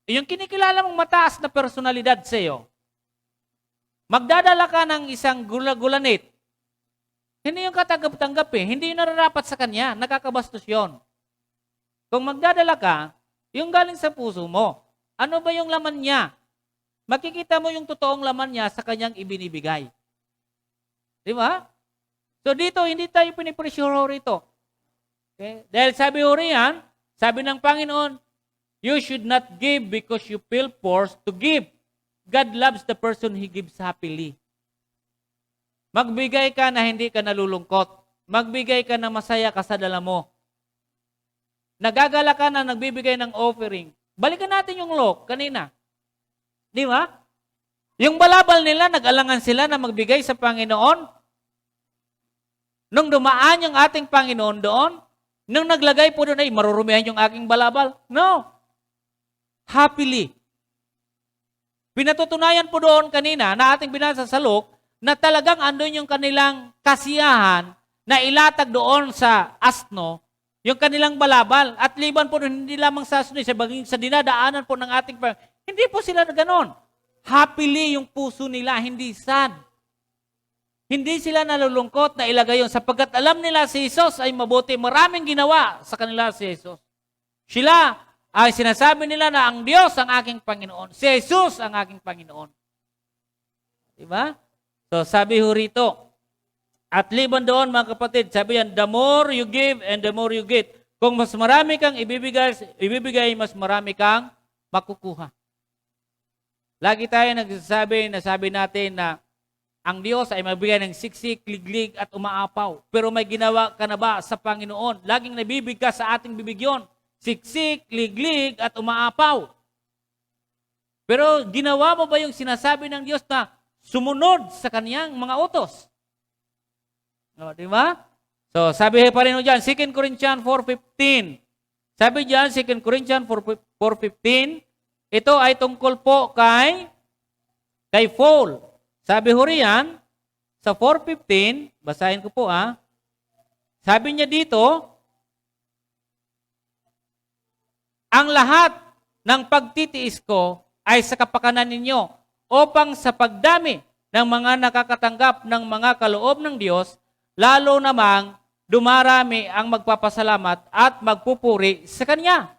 yung kinikilala mong mataas na personalidad sa iyo, magdadala ka ng isang gulanit, hindi yung katanggap-tanggap hindi yung nararapat sa kanya, nakakabastos yon. Kung magdadala ka, yung galing sa puso mo, ano ba yung laman niya? Makikita mo yung totoong laman niya sa kanyang ibinibigay. Di ba? So dito, hindi tayo pinipressure rito. Okay? Dahil sabi ho riyan, sabi ng Panginoon, you should not give because you feel forced to give. God loves the person He gives happily. Magbigay ka na hindi ka nalulungkot. Magbigay ka na masaya ka sa dala mo. Nagagala ka na nagbibigay ng offering. Balikan natin yung law kanina. Di ba? Yung balabal nila, nag-alangan sila na magbigay sa Panginoon. Nung dumaan yung ating Panginoon doon, nung naglagay po doon ay marurumihan yung aking balabal. No. Happily. Pinatutunayan po doon kanina na ating binasa sa Luke na talagang andun yung kanilang kasiyahan na ilatag doon sa asno, yung kanilang balabal. At liban po doon, hindi lamang sa asno, sa dinadaanan po ng ating Panginoon. Hindi po sila na ganon. Happily yung puso nila, hindi sad. Hindi sila nalulungkot na ilagay yun sapagkat alam nila si Jesus ay mabuti. Maraming ginawa sa kanila si Jesus. Sila ay sinasabi nila na ang Diyos ang aking Panginoon. Si Jesus ang aking Panginoon. Diba? So sabi ho rito, at liban doon mga kapatid, sabi yan, the more you give and the more you get. Kung mas marami kang ibibigay, mas marami kang makukuha. Lagi tayo nasabi natin na ang Diyos ay magbigay ng siksik, liglig at umaapaw. Pero may ginawa ka na ba sa Panginoon? Laging nabibig ka sa ating bibig yun. Siksik, liglig at umaapaw. Pero ginawa mo ba yung sinasabi ng Diyos na sumunod sa kaniyang mga utos? O, di ba? So, sabi pa rin dyan, 2 Corinthians 4:15. Sabi dyan, 2 Corinthians 4:15, ito ay tungkol po kay Paul. Sabi ho riyan, sa 4:15, basahin ko po sabi niya dito, ang lahat ng pagtitiis ko ay sa kapakanan ninyo, upang sa pagdami ng mga nakakatanggap ng mga kaloob ng Diyos, lalo namang dumarami ang magpapasalamat at magpupuri sa Kanya.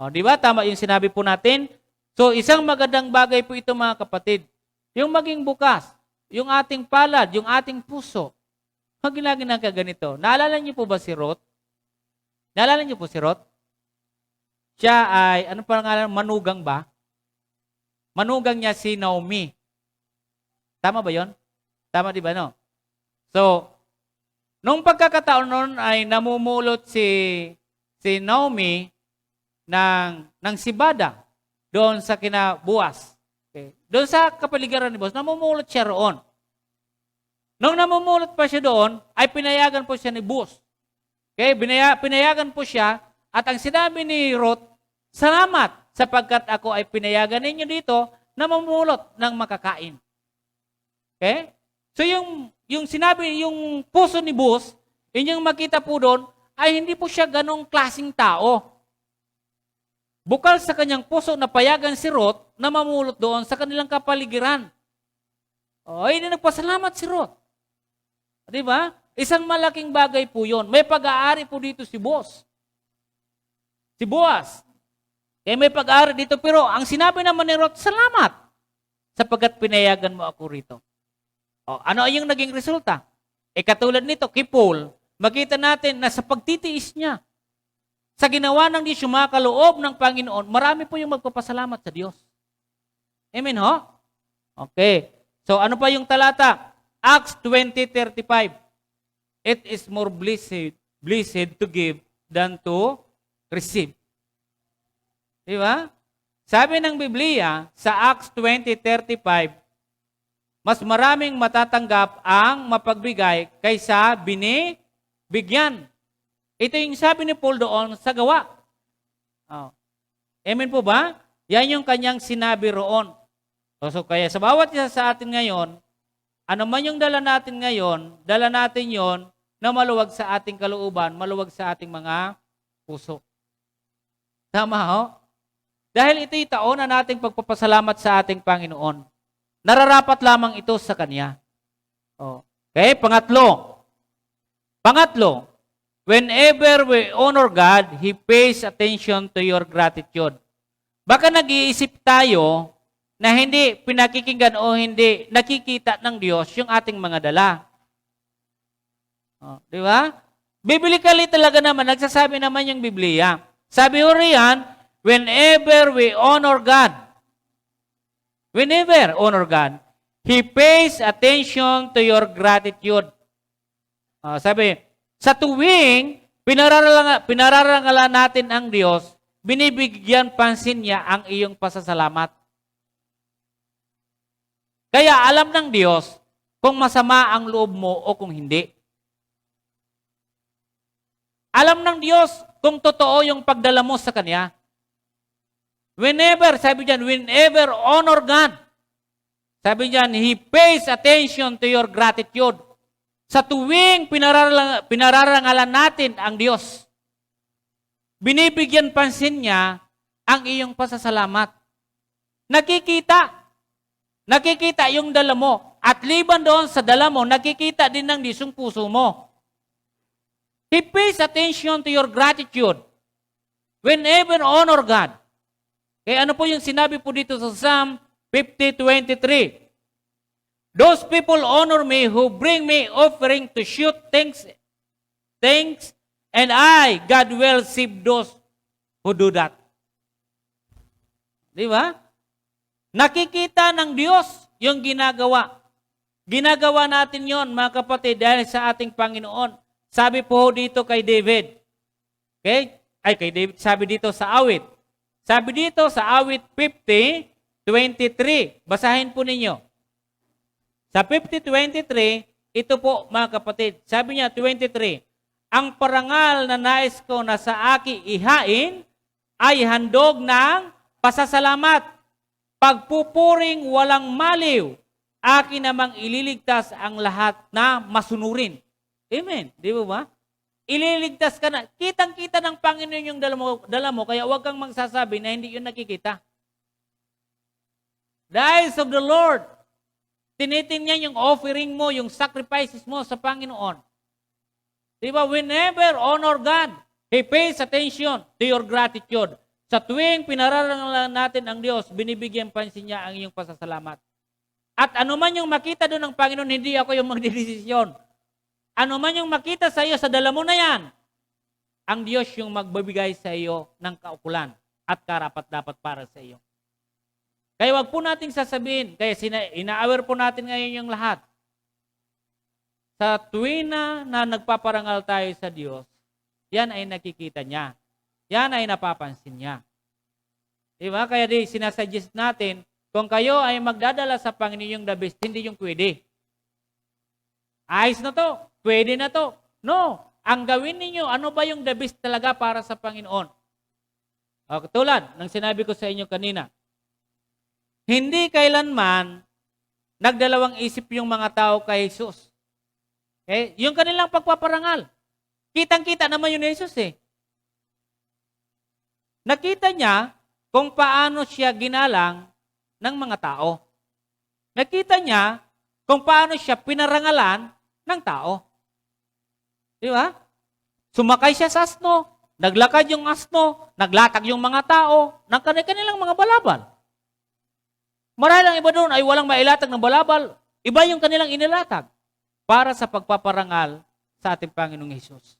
O, di ba? Tama yung sinabi po natin. So, isang magandang bagay po ito mga kapatid. Yung maging bukas, yung ating palad, yung ating puso. Pag ginagina ka ganito, naalala niyo po ba si Ruth? Naalala niyo po si Ruth? Siya ay, ano pangalan, manugang ba? Manugang niya si Naomi. Tama ba yon? Tama di ba no? So, nung pagkakataon noon ay namumulot si Naomi ng sibada doon sa kinabuas. Okay. Doon sa kapaligiran ni Boaz, namumulot siya roon. Nung namumulot pa siya doon, ay pinayagan po siya ni Boaz. Okay, pinayagan po siya at ang sinabi ni Ruth, salamat sapagkat ako ay pinayagan ninyo dito na mamulot ng makakain. Okay? So yung sinabi, yung puso ni Boaz, inyong makita po doon, ay hindi po siya ganong klaseng tao. Bukal sa kanyang puso na payagan si Ruth na mamulot doon sa kanilang kapaligiran. O, hindi nagpasalamat si Ruth. Di ba? Isang malaking bagay po yon. May pag-aari po dito si Boaz. Si Boaz. Kaya may pag-aari dito, pero ang sinabi naman ni Ruth, salamat sapagkat pinayagan mo ako rito. O, ano ay yung naging resulta? Katulad nito, kay Paul, makita natin na sa pagtitiis niya, sa ginawa ng Diyos, yung mga kaloob ng Panginoon, marami po yung magpapasalamat sa Diyos. Amen ho? Okay. So ano pa yung talata? Acts 20:35. It is more blessed to give than to receive. Di ba? Sabi ng Biblia sa Acts 20:35, mas maraming matatanggap ang mapagbigay kaysa binibigyan. Ito yung sabi ni Paul doon sa gawa. Oh. Amen po ba? Yan yung kanyang sinabi roon. So kaya sa bawat isa sa atin ngayon, ano man yung dala natin ngayon, dala natin yon na maluwag sa ating kalooban, maluwag sa ating mga puso. Tama ho? Dahil ito'y taon na nating pagpapasalamat sa ating Panginoon. Nararapat lamang ito sa Kanya. Okay, pangatlo, whenever we honor God, He pays attention to your gratitude. Baka nag-iisip tayo na hindi pinakikinggan o hindi nakikita ng Diyos yung ating mga dala. Di ba? Biblically talaga naman, nagsasabi naman yung Biblia. Sabi ho riyan, whenever we honor God, He pays attention to your gratitude. Sabi, sa tuwing pinararangalan natin ang Diyos, binibigyan pansin niya ang iyong pasasalamat. Kaya alam ng Diyos kung masama ang loob mo o kung hindi. Alam ng Diyos kung totoo yung pagdala mo sa Kanya. Whenever honor God. Sabi diyan, He pays attention to your gratitude. Sa tuwing pinararangalan natin ang Diyos, binibigyan pansin niya ang iyong pasasalamat. Nakikita yung dala mo. At liban doon sa dala mo, nakikita din ng Diyos yung puso mo. He pays attention to your gratitude. Whenever honor God. Kaya ano po yung sinabi po dito sa Psalm 50:23? Those people honor me who bring me offering to shoot thanks, and I, God will save those who do that. Di ba? Nakikita ng Diyos yung ginagawa. Ginagawa natin yon mga kapatid, dahil sa ating Panginoon. Sabi po dito kay David. Okay? Kay David, sabi dito sa awit. Sabi dito sa awit 50:23. Basahin po ninyo. Sa 50:23, ito po mga kapatid. Sabi niya, 23, ang parangal na nais ko na sa aki ihain ay handog ng pasasalamat. Pagpupuring walang maliw, akin namang ililigtas ang lahat na masunurin. Amen. Di ba? Ililigtas ka na. Kitang-kita ng Panginoon yung dala mo, kaya huwag kang magsasabi na hindi yun nakikita. The eyes of the Lord. Tinitingnan yung offering mo, yung sacrifices mo sa Panginoon. Diba? Whenever honor God, He pays attention to your gratitude. Sa tuwing pinararangalan natin ang Diyos, binibigyan pansin niya ang iyong pasasalamat. At ano man yung makita doon ng Panginoon, hindi ako yung magdidesisyon. Ano man yung makita sa iyo, sa dala mo na yan, ang Diyos yung magbibigay sa iyo ng kaukulan at karapat-dapat para sa iyo. Kaya wag po nating sasabihin, kaya ina-aware po natin ngayon yung lahat. Sa tuwing na nagpaparangal tayo sa Diyos, yan ay nakikita niya. Yan ay napapansin niya. Diba? Kaya sinasuggest natin, kung kayo ay magdadala sa Panginoon yung the best, hindi yung pwede. Ayos na to. Pwede na to. No. Ang gawin ninyo, ano ba yung the best talaga para sa Panginoon? Tulad ng sinabi ko sa inyo kanina, hindi kailanman nagdalawang isip yung mga tao kay Jesus. Okay? Yung kanilang pagpaparangal. Kitang-kita naman yun ni Jesus eh. Nakita niya kung paano siya ginalang ng mga tao. Nakita niya kung paano siya pinarangalan ng tao. Di ba? Sumakay siya sa asno, naglakad yung asno, naglatag yung mga tao ng kanilang mga balabal. Marahil ang iba doon ay walang mailatag ng balabal. Iba yung kanilang inilatag para sa pagpaparangal sa ating Panginoong Hesus.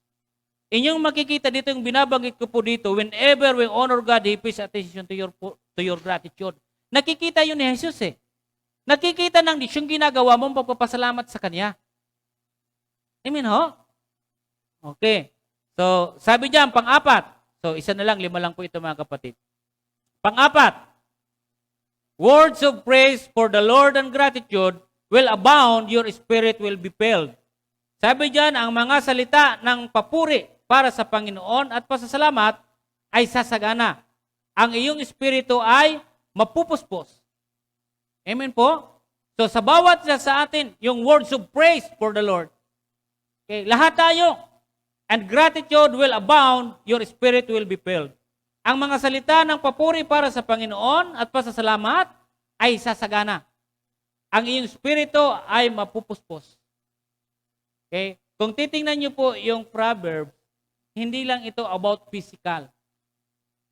Inyong makikita dito yung binabanggit ko po dito, whenever we honor God, He pays attention to your gratitude. Nakikita yun ni Jesus eh. Nakikita ng Diyos yung ginagawa mong pagpapasalamat sa Kanya. Amen ho? Okay. So, sabi diyan, pang-apat. So, isa na lang, 5 lang po ito mga kapatid. Pang-apat, words of praise for the Lord and gratitude will abound, your spirit will be filled. Sabi diyan, ang mga salita ng papuri para sa Panginoon at pasasalamat ay sasagana. Ang iyong espiritu ay mapupuspos. Amen po? So sa bawat sa atin, yung words of praise for the Lord. Okay, lahat tayo. And gratitude will abound, your spirit will be filled. Ang mga salita ng papuri para sa Panginoon at pasasalamat ay sasagana. Ang iyong espiritu ay mapupuspos. Okay? Kung titingnan niyo po yung proverb, hindi lang ito about physical.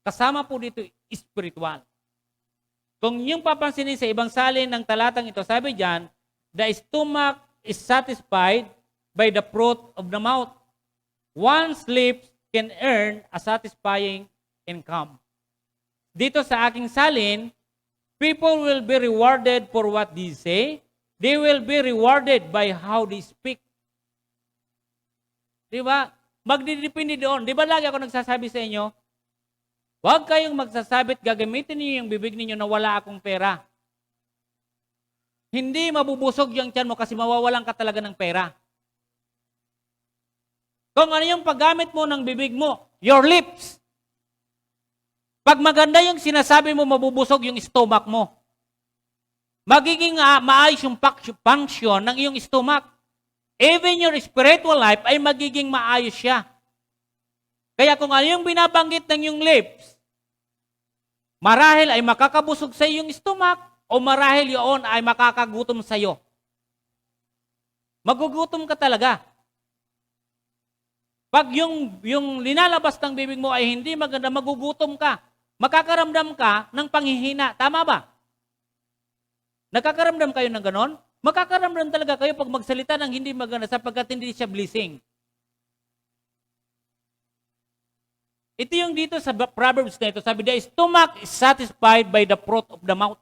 Kasama po dito spiritual. Kung yung papansinin sa ibang salin ng talatang ito, sabi diyan, the stomach is satisfied by the fruit of the mouth. One's lips can earn a satisfying income. Dito sa aking salin, people will be rewarded for what they say. They will be rewarded by how they speak. Di ba? Magdidepende doon. Di ba lagi ako nagsasabi sa inyo, huwag kayong magsasabit, gagamitin niyo yung bibig ninyo na wala akong pera. Hindi mabubusog yung tiyan mo kasi mawawalan ka talaga ng pera. Kung ano yung paggamit mo ng bibig mo, your lips. Pag maganda yung sinasabi mo, mabubusog yung stomach mo. Magiging maayos yung function ng iyong stomach. Even your spiritual life ay magiging maayos siya. Kaya kung ano yung binabanggit ng yung lips, marahil ay makakabusog sa iyong stomach o marahil yun ay makakagutom sa iyo. Magugutom ka talaga. Pag yung linalabas ng bibig mo ay hindi maganda, magugutom ka. Makakaramdam ka ng panghihina. Tama ba? Nakakaramdam kayo ng ganon? Makakaramdam talaga kayo pag magsalita ng hindi maganda sapagkat hindi siya blessing. Ito yung dito sa Proverbs na ito. Sabi, the stomach is satisfied by the fruit of the mouth.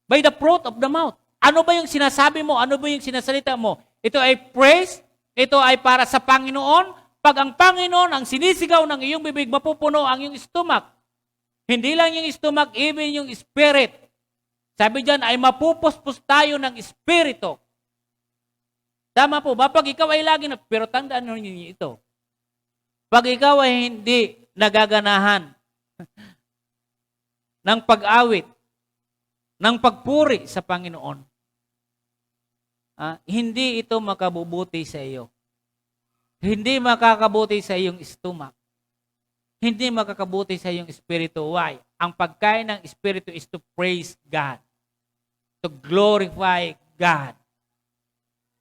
By the fruit of the mouth. Ano ba yung sinasabi mo? Ano ba yung sinasalita mo? Ito ay praise. Ito ay para sa Panginoon. Pag ang Panginoon ang sinisigaw ng iyong bibig, mapupuno ang iyong stomach. Hindi lang yung stomach, even yung spirit. Sabi dyan ay mapupuspos tayo ng espiritu. Tama po ba? Pag ikaw ay lagi na, pero tandaan niyo ito. Pag ikaw ay hindi nagaganahan ng pag-awit, ng pagpuri sa Panginoon, hindi ito makabubuti sa iyo. Hindi makakabuti sa iyong stomach. Hindi makakabuti sa iyong espiritu. Why? ang pagkain ng Espiritu is to praise God, to glorify God.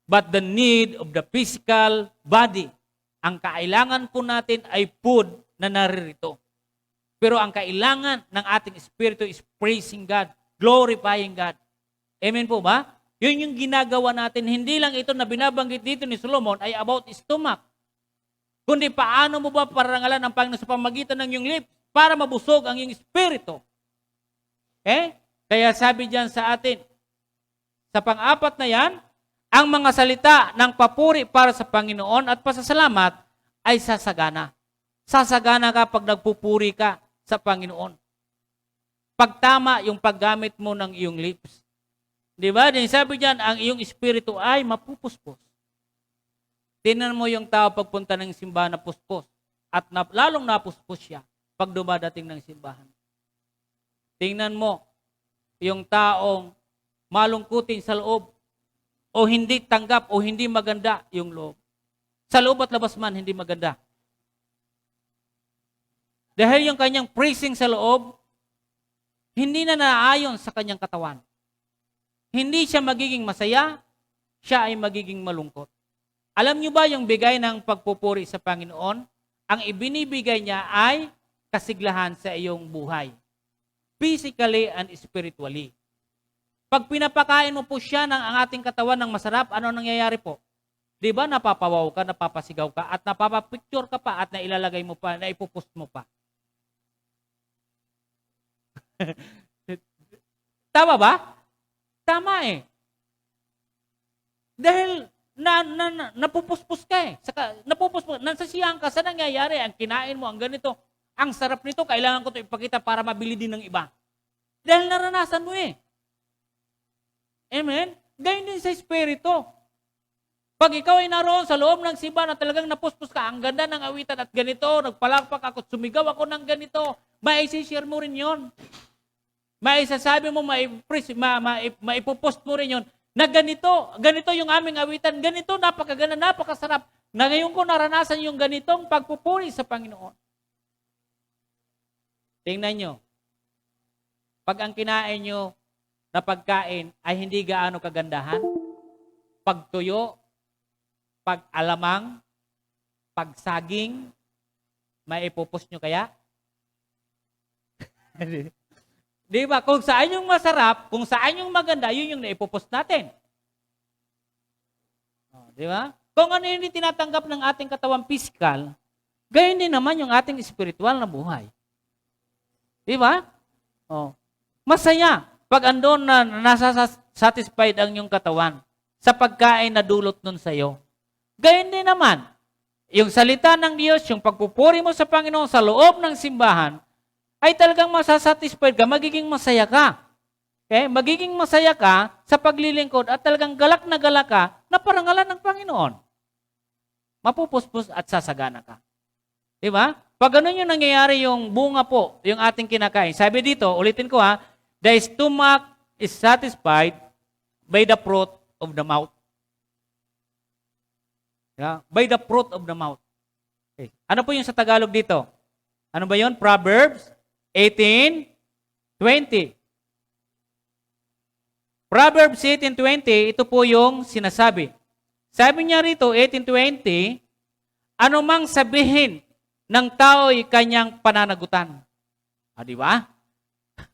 But the need of the physical body, ang kailangan po natin ay food na naririto. Pero ang kailangan ng ating Espiritu is praising God, glorifying God. Amen po ba? Yun yung ginagawa natin. Hindi lang ito na binabanggit dito ni Solomon ay about stomach. Kundi paano mo ba parangalan ang Panginoon sa pamagitan ng iyong lips para mabusog ang iyong Espiritu. Kaya sabi diyan sa atin, sa pang-apat na yan, ang mga salita ng papuri para sa Panginoon at pasasalamat ay sasagana. Sasagana ka pag nagpupuri ka sa Panginoon. Pagtama yung paggamit mo ng iyong lips. Di ba? Sabi diyan, ang iyong espiritu ay mapupuspos. Tingnan mo yung tao pagpunta ng simbahan na puspos. At lalong napuspos siya pag dumadating ng simbahan. Tingnan mo yung taong malungkutin sa loob o hindi tanggap o hindi maganda yung loob. Sa loob at labas man, hindi maganda. Dahil yung kanyang praising sa loob, hindi na naayon sa kanyang katawan. Hindi siya magiging masaya, siya ay magiging malungkot. Alam niyo ba yung bigay ng pagpupuri sa Panginoon? Ang ibinibigay niya ay kasiglahan sa iyong buhay. Physically and spiritually. Pag pinapakain mo po siya ng ang ating katawan ng masarap, ano nangyayari po? Di ba napapawaw ka, napapasigaw ka, at napapapicture ka pa, at nailalagay mo pa, naipupost mo pa. Tama ba? Tama eh. Dahil napupuspos ka eh. Napupuspos, nasasiyahan ka, sa nangyayari, ang kinain mo, ang ganito, ang sarap nito, kailangan ko ito ipakita para mabili din ng iba. Dahil naranasan mo eh. Amen? Gayun din sa Espiritu. Pag ikaw ay naroon sa loob ng simbahan na talagang napuspos ka, ang ganda ng awitan at ganito, nagpalakpak ako, sumigaw ako ng ganito, maisishare mo rin yon. Maisasabi mo, maipopost mo rin yon, na ganito yung aming awitan, ganito, napakaganda, napakasarap, na ngayon ko naranasan yung ganitong pagpupuri sa Panginoon. Tingnan nyo, pag ang kinain nyo na pagkain ay hindi gaano kagandahan, pagtuyo, pag-alamang, pag-saging, maipupos nyo kaya? Di ba? Kung saan yung masarap, kung saan yung maganda, yun yung naipupos natin. Di ba? Kung ano yung tinatanggap ng ating katawang physical, gayon din naman yung ating spiritual na buhay. Di ba? Masaya pag andon na nasa-satisfied ang iyong katawan sa pagkain na dulot nun sa iyo. Gayon din naman, yung salita ng Diyos, yung pagpupuri mo sa Panginoon sa loob ng simbahan, ay talagang masasatisfied ka, magiging masaya ka. Okay? Magiging masaya ka sa paglilingkod at talagang galak ka na parangalan ng Panginoon. Mapupuspos at sasagana ka. Di ba? Pag ganun yung nangyayari yung bunga po, yung ating kinakain. Sabi dito, ulitin ko ha, the stomach is satisfied by the fruit of the mouth. Yeah? By the fruit of the mouth. Okay. Ano po yung sa Tagalog dito? Ano ba yun? Proverbs 18:20. Proverbs 18:20, ito po yung sinasabi. Sabi niya rito, 18:20, anumang sabihin ng tao'y kanyang pananagutan. Di ba?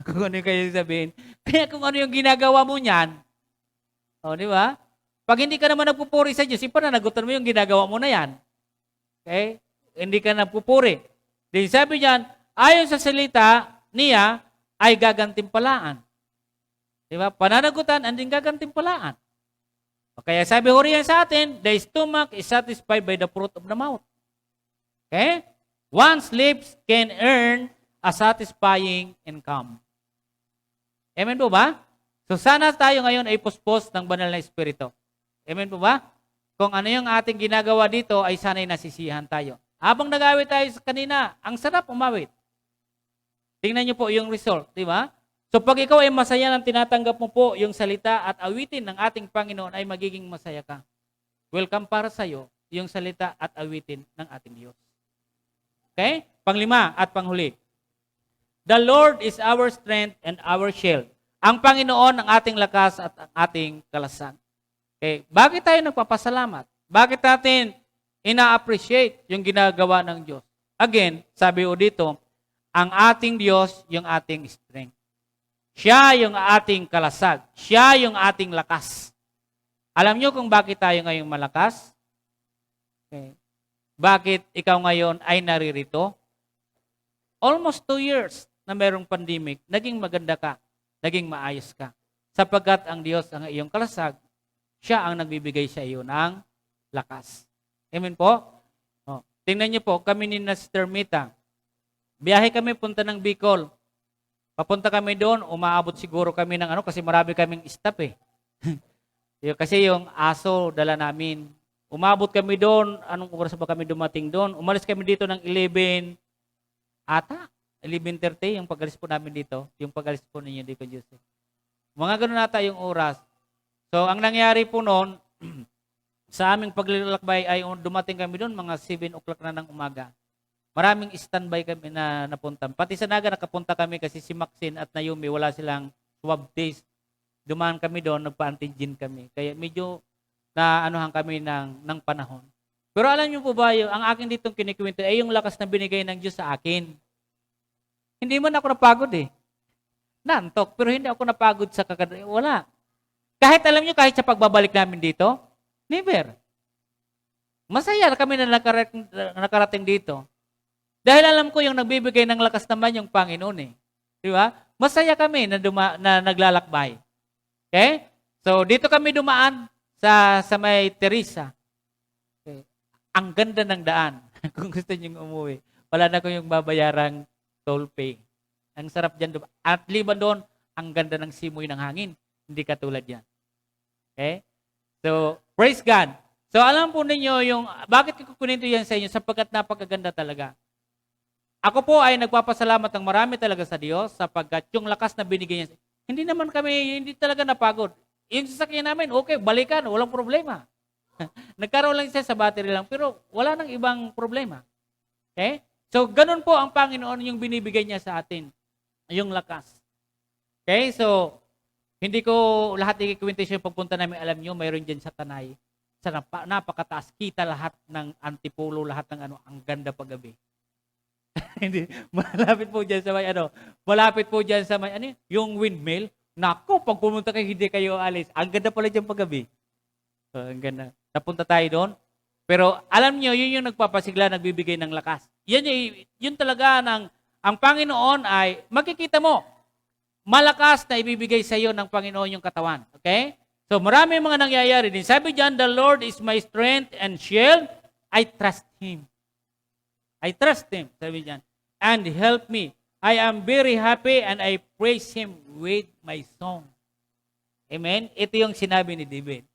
Kung ano yung kanyang sabihin. Kaya kung ano yung ginagawa mo niyan, di ba? Pag hindi ka naman nagpupuri sa Diyos, pananagutan mo yung ginagawa mo na yan. Okay? Hindi ka nagpupuri. Then sabi niyan, ayon sa salita niya, ay gagantimpalaan. Di ba? Pananagutan, anding gagantimpalaan. Kaya sabi ho riyan sa atin, the stomach is satisfied by the fruit of the mouth. Okay? One's lips can earn a satisfying income. Amen po ba? So sana tayo ngayon ay puspos ng banal na Espiritu. Amen po ba? Kung ano yung ating ginagawa dito ay sana'y nasisiyahan tayo. Habang nag-awit tayo kanina, ang sarap umawit. Tingnan niyo po yung result, di ba? So pag ikaw ay masaya nang tinatanggap mo po yung salita at awitin ng ating Panginoon ay magiging masaya ka. Welcome para sa iyo yung salita at awitin ng ating Diyos. Okay? Panglima at panghuli. The Lord is our strength and our shield. Ang Panginoon ang ating lakas at ang ating kalasag. Okay. Bakit tayo nagpapasalamat? Bakit natin ina-appreciate yung ginagawa ng Diyos? Again, sabi ko dito, ang ating Diyos yung ating strength. Siya yung ating kalasag. Siya yung ating lakas. Alam niyo kung bakit tayo ngayong malakas? Okay. Bakit ikaw ngayon ay naririto? Almost 2 years na mayroong pandemic, naging maganda ka, naging maayos ka. Sapagkat ang Diyos ang iyong kalasag, siya ang nagbibigay sa iyo ng lakas. Amen po? Oh. Tingnan niyo po, kami ni Sister Mita. Biyahe kami punta ng Bicol. Papunta kami doon, umaabot siguro kami ng kasi marami kaming staff eh. Kasi yung aso dala namin. Umabot kami doon, anong oras ba kami dumating doon? Umalis kami dito ng 11 ata. 11:30 yung pag-alis po namin dito. Yung pag-alis po ninyo dito, Joseph. Mga ganun nata yung oras. So, ang nangyari po noon, sa aming paglalakbay ay dumating kami doon, mga 7 o'clock na ng umaga. Maraming standby kami na napunta. Pati sa Naga nakapunta kami kasi si Maxine at Naomi, wala silang swab test. Dumaan kami doon, nagpa-antigen kami. Kaya medyo naanuhan kami ng panahon. Pero alam niyo po ba, ang akin ditong kinikwento ay yung lakas na binigay ng Diyos sa akin. Hindi man ako napagod eh. Nantok, pero hindi ako napagod sa wala. Kahit alam niyo, kahit sa pagbabalik namin dito, never. Masaya kami na nakarating dito. Dahil alam ko yung nagbibigay ng lakas naman yung Panginoon eh. Di ba? Masaya kami na naglalakbay. Okay? So, dito kami dumaan sa may Teresa. Okay. Ang ganda ng daan. Kung gusto niyo umuwi. Wala na ko yung babayarang toll pay. Ang sarap dyan. At liban doon, ang ganda ng simoy ng hangin. Hindi katulad yan. Okay? So, praise God. So, alam po ninyo yung, bakit ko kuninto yan sa inyo? Sapagkat napakaganda talaga. Ako po ay nagpapasalamat ng marami talaga sa Diyos sapagkat yung lakas na binigay niya. Hindi naman kami, hindi talaga napagod. Yung sasakyan namin, okay, balikan, walang problema. Nagkaroon lang siya sa battery lang, pero wala nang ibang problema. Okay? So, ganun po ang Panginoon yung binibigay niya sa atin. Yung lakas. Okay? So, hindi ko lahat ikikwento siya pagpunta namin, alam nyo, mayroon dyan sa Tanay. Sa napakataas, kita lahat ng Antipolo, lahat ng ang ganda paggabi. Hindi, malapit po dyan sa may malapit po dyan sa may yung windmill. Nako, pag pumunta kayo, hindi kayo alis. Ang ganda pala dyan paggabi. So, ang ganda. Napunta tayo doon. Pero alam nyo, yun yung nagpapasigla, nagbibigay ng lakas. Yun talaga ang Panginoon ay, makikita mo, malakas na ibibigay sa iyo ng Panginoon yung katawan. Okay? So marami mga nangyayari din. Sabi diyan, the Lord is my strength and shield. I trust Him. I trust Him. Sabi diyan. And help me. I am very happy and I praise Him with my song. Amen? Ito yung sinabi ni David.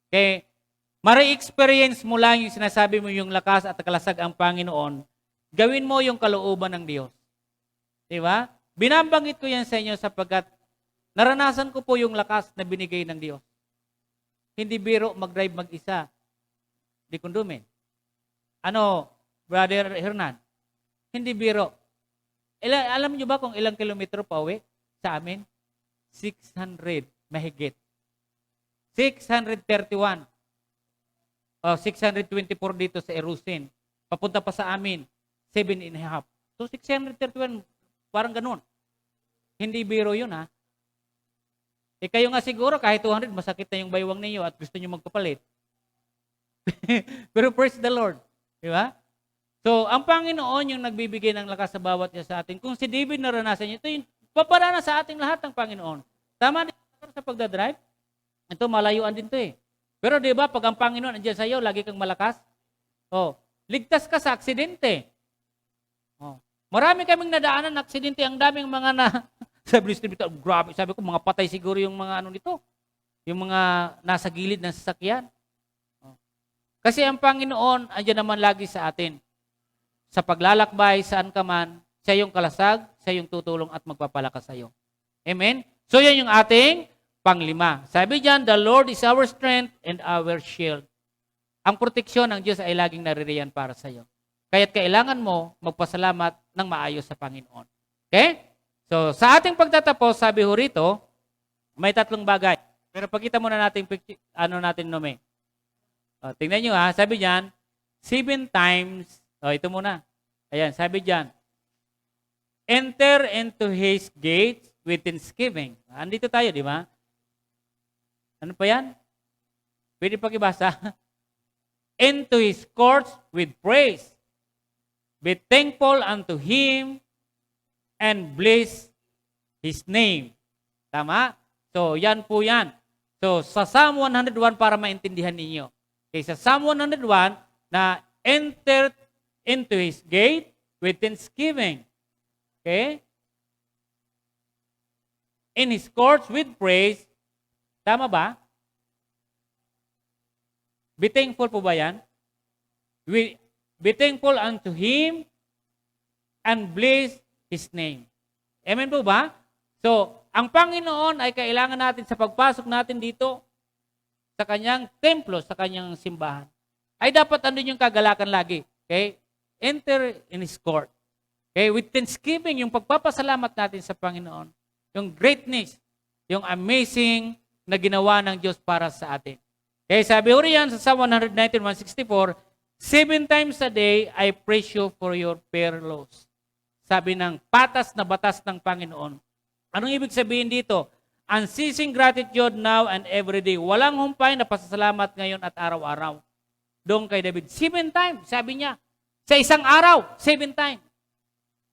Okay? Mari-experience mo lang yung sinasabi mo yung lakas at kalasag ang Panginoon. Gawin mo yung kalooban ng Diyos. Diba? Binabanggit ko yan sa inyo sapagkat naranasan ko po yung lakas na binigay ng Diyos. Hindi biro mag-drive mag-isa. Di kundumin. Brother Hernan? Hindi biro. Alam nyo ba kung ilang kilometro pa uwi sa amin? 600 mahigit. 631. 624 dito sa Erusin. Papunta pa sa amin, 7.5. So 631, parang ganun. Hindi biro yun ha. Kayo nga siguro kahit 200, masakit na yung baywang ninyo at gusto nyo magpapalit. Pero praise the Lord. Di ba? So, ang Panginoon yung nagbibigay ng lakas sa bawat isa sa atin. Kung si David naranasan niya, ito yung paparana sa ating lahat ng Panginoon. Tama din sa pagdadrive. Ito, malayuan din to eh. Pero di ba, pag ang Panginoon andiyan sa iyo, lagi kang malakas. Ligtas ka sa aksidente. Marami kaming nadaanan ng aksidente, ang daming mga sabi ni grabe, sabi ko, mga patay siguro yung mga nito. Yung mga nasa gilid ng sasakyan. Kasi ang Panginoon, andiyan naman lagi sa atin. Sa paglalakbay, saan ka man, siya yung kalasag, siya yung tutulong at magpapalakas sa iyo. Amen? So yan yung ating panglima. Sabi diyan, the Lord is our strength and our shield. Ang proteksyon ng Diyos ay laging naririyan para sa iyo. Kaya't kailangan mo magpasalamat ng maayos sa Panginoon. Okay? So, sa ating pagtatapos, sabi ho rito, may tatlong bagay. Pero pakita muna natin, natin nome. Tingnan nyo ha, sabi diyan, 7 times, ito muna. Ayan, sabi diyan, enter into his gates with thanksgiving. Andito tayo, di ba? Ano pa yan? Pwede pakibasa. Into his courts with praise. Be thankful unto him and bless his name. Tama? So, yan po yan. So, sa Psalm 101 para maintindihan ninyo. Okay, sa Psalm 101 na enter into his gate with thanksgiving. Okay? In his courts with praise. Tama ba? Be thankful po ba yan? Be thankful unto him and bless his name. Amen po ba? So, ang Panginoon ay kailangan natin sa pagpasok natin dito sa kanyang templo, sa kanyang simbahan. Ay dapat andun yung kagalakan lagi. Okay? Enter in his court. Okay? With thanksgiving, yung pagpapasalamat natin sa Panginoon. Yung greatness, yung amazing na ginawa ng Diyos para sa atin. Okay? Sabi ho riyan sa Psalm 119, 164, 7 times a day, I praise you for your fair laws. Sabi ng patas na batas ng Panginoon. Anong ibig sabihin dito? Unceasing gratitude now and every day. Walang humpay na pasasalamat ngayon at araw-araw. Doon kay David, 7 times, sabi niya. Sa isang araw, 7 times.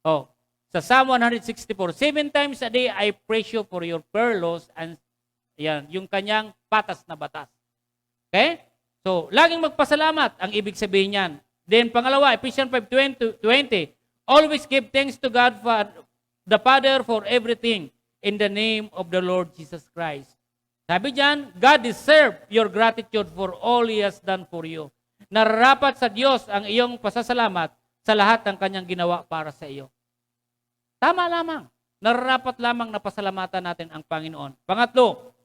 Oh, sa Psalm 164, 7 times a day I praise you for your fair laws and yan, yung kanyang patas na batas. Okay? So, laging magpasalamat ang ibig sabihin niyan. Then, pangalawa, Ephesians 5:20, always give thanks to God for the Father for everything in the name of the Lord Jesus Christ. Sabi diyan, God deserves your gratitude for all He has done for you. Nararapat sa Diyos ang iyong pasasalamat sa lahat ng kanyang ginawa para sa iyo. Tama lamang. Nararapat lamang na pasalamatan natin ang Panginoon. Pangatlo,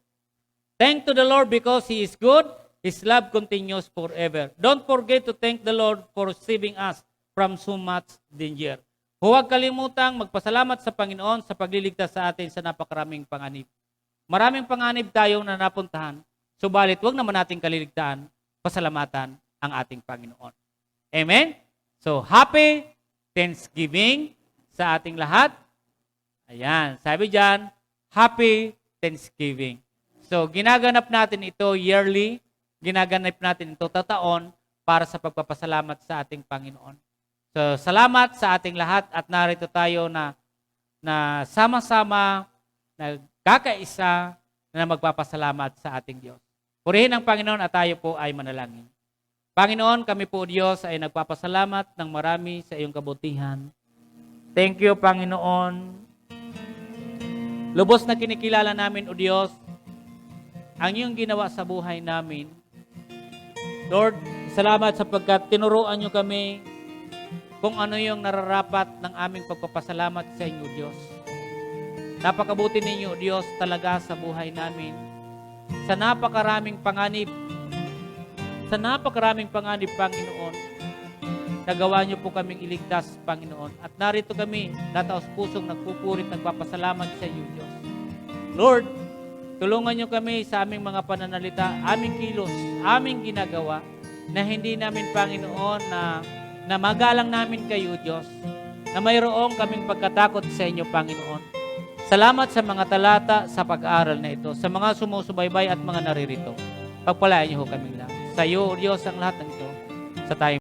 thank to the Lord because He is good. His love continues forever. Don't forget to thank the Lord for saving us from so much danger. Huwag kalimutang magpasalamat sa Panginoon sa pagliligtas sa atin sa napakaraming panganib. Maraming panganib tayong napuntahan, subalit huwag naman natin kaliligtaan, pasalamatan ang ating Panginoon. Amen? So, happy Thanksgiving sa ating lahat. Ayan, sabi dyan, happy Thanksgiving. So, ginaganap natin ito yearly, ginaganap natin ito tataon para sa pagpapasalamat sa ating Panginoon. So, salamat sa ating lahat at narito tayo na sama-sama, nagkakaisa na magpapasalamat sa ating Diyos. Purihin ang Panginoon at tayo po ay manalangin. Panginoon, kami po Diyos ay nagpapasalamat ng marami sa iyong kabutihan. Thank you, Panginoon. Lubos na kinikilala namin, O Diyos, ang iyong ginawa sa buhay namin. Lord, salamat sapagkat tinuruan niyo kami kung ano yung nararapat ng aming pagpapasalamat sa inyo, Diyos. Napakabuti ninyo, Diyos, talaga sa buhay namin. Sa napakaraming panganib, Panginoon, nagawa niyo po kaming iligtas, Panginoon. At narito kami, nataos pusong nagpupurit, nagpapasalamat sa iyo, Diyos. Lord, tulungan niyo kami sa aming mga pananalita, aming kilos, aming ginagawa, na hindi namin, Panginoon, na magalang namin kayo, Diyos, na mayroong kaming pagkatakot sa inyo, Panginoon. Salamat sa mga talata sa pag-aaral na ito, sa mga sumusubaybay at mga naririto. Pagpalain niyo ho kaming lahat. Sa iyo, Diyos, ang lahat ng ito, sa tayo.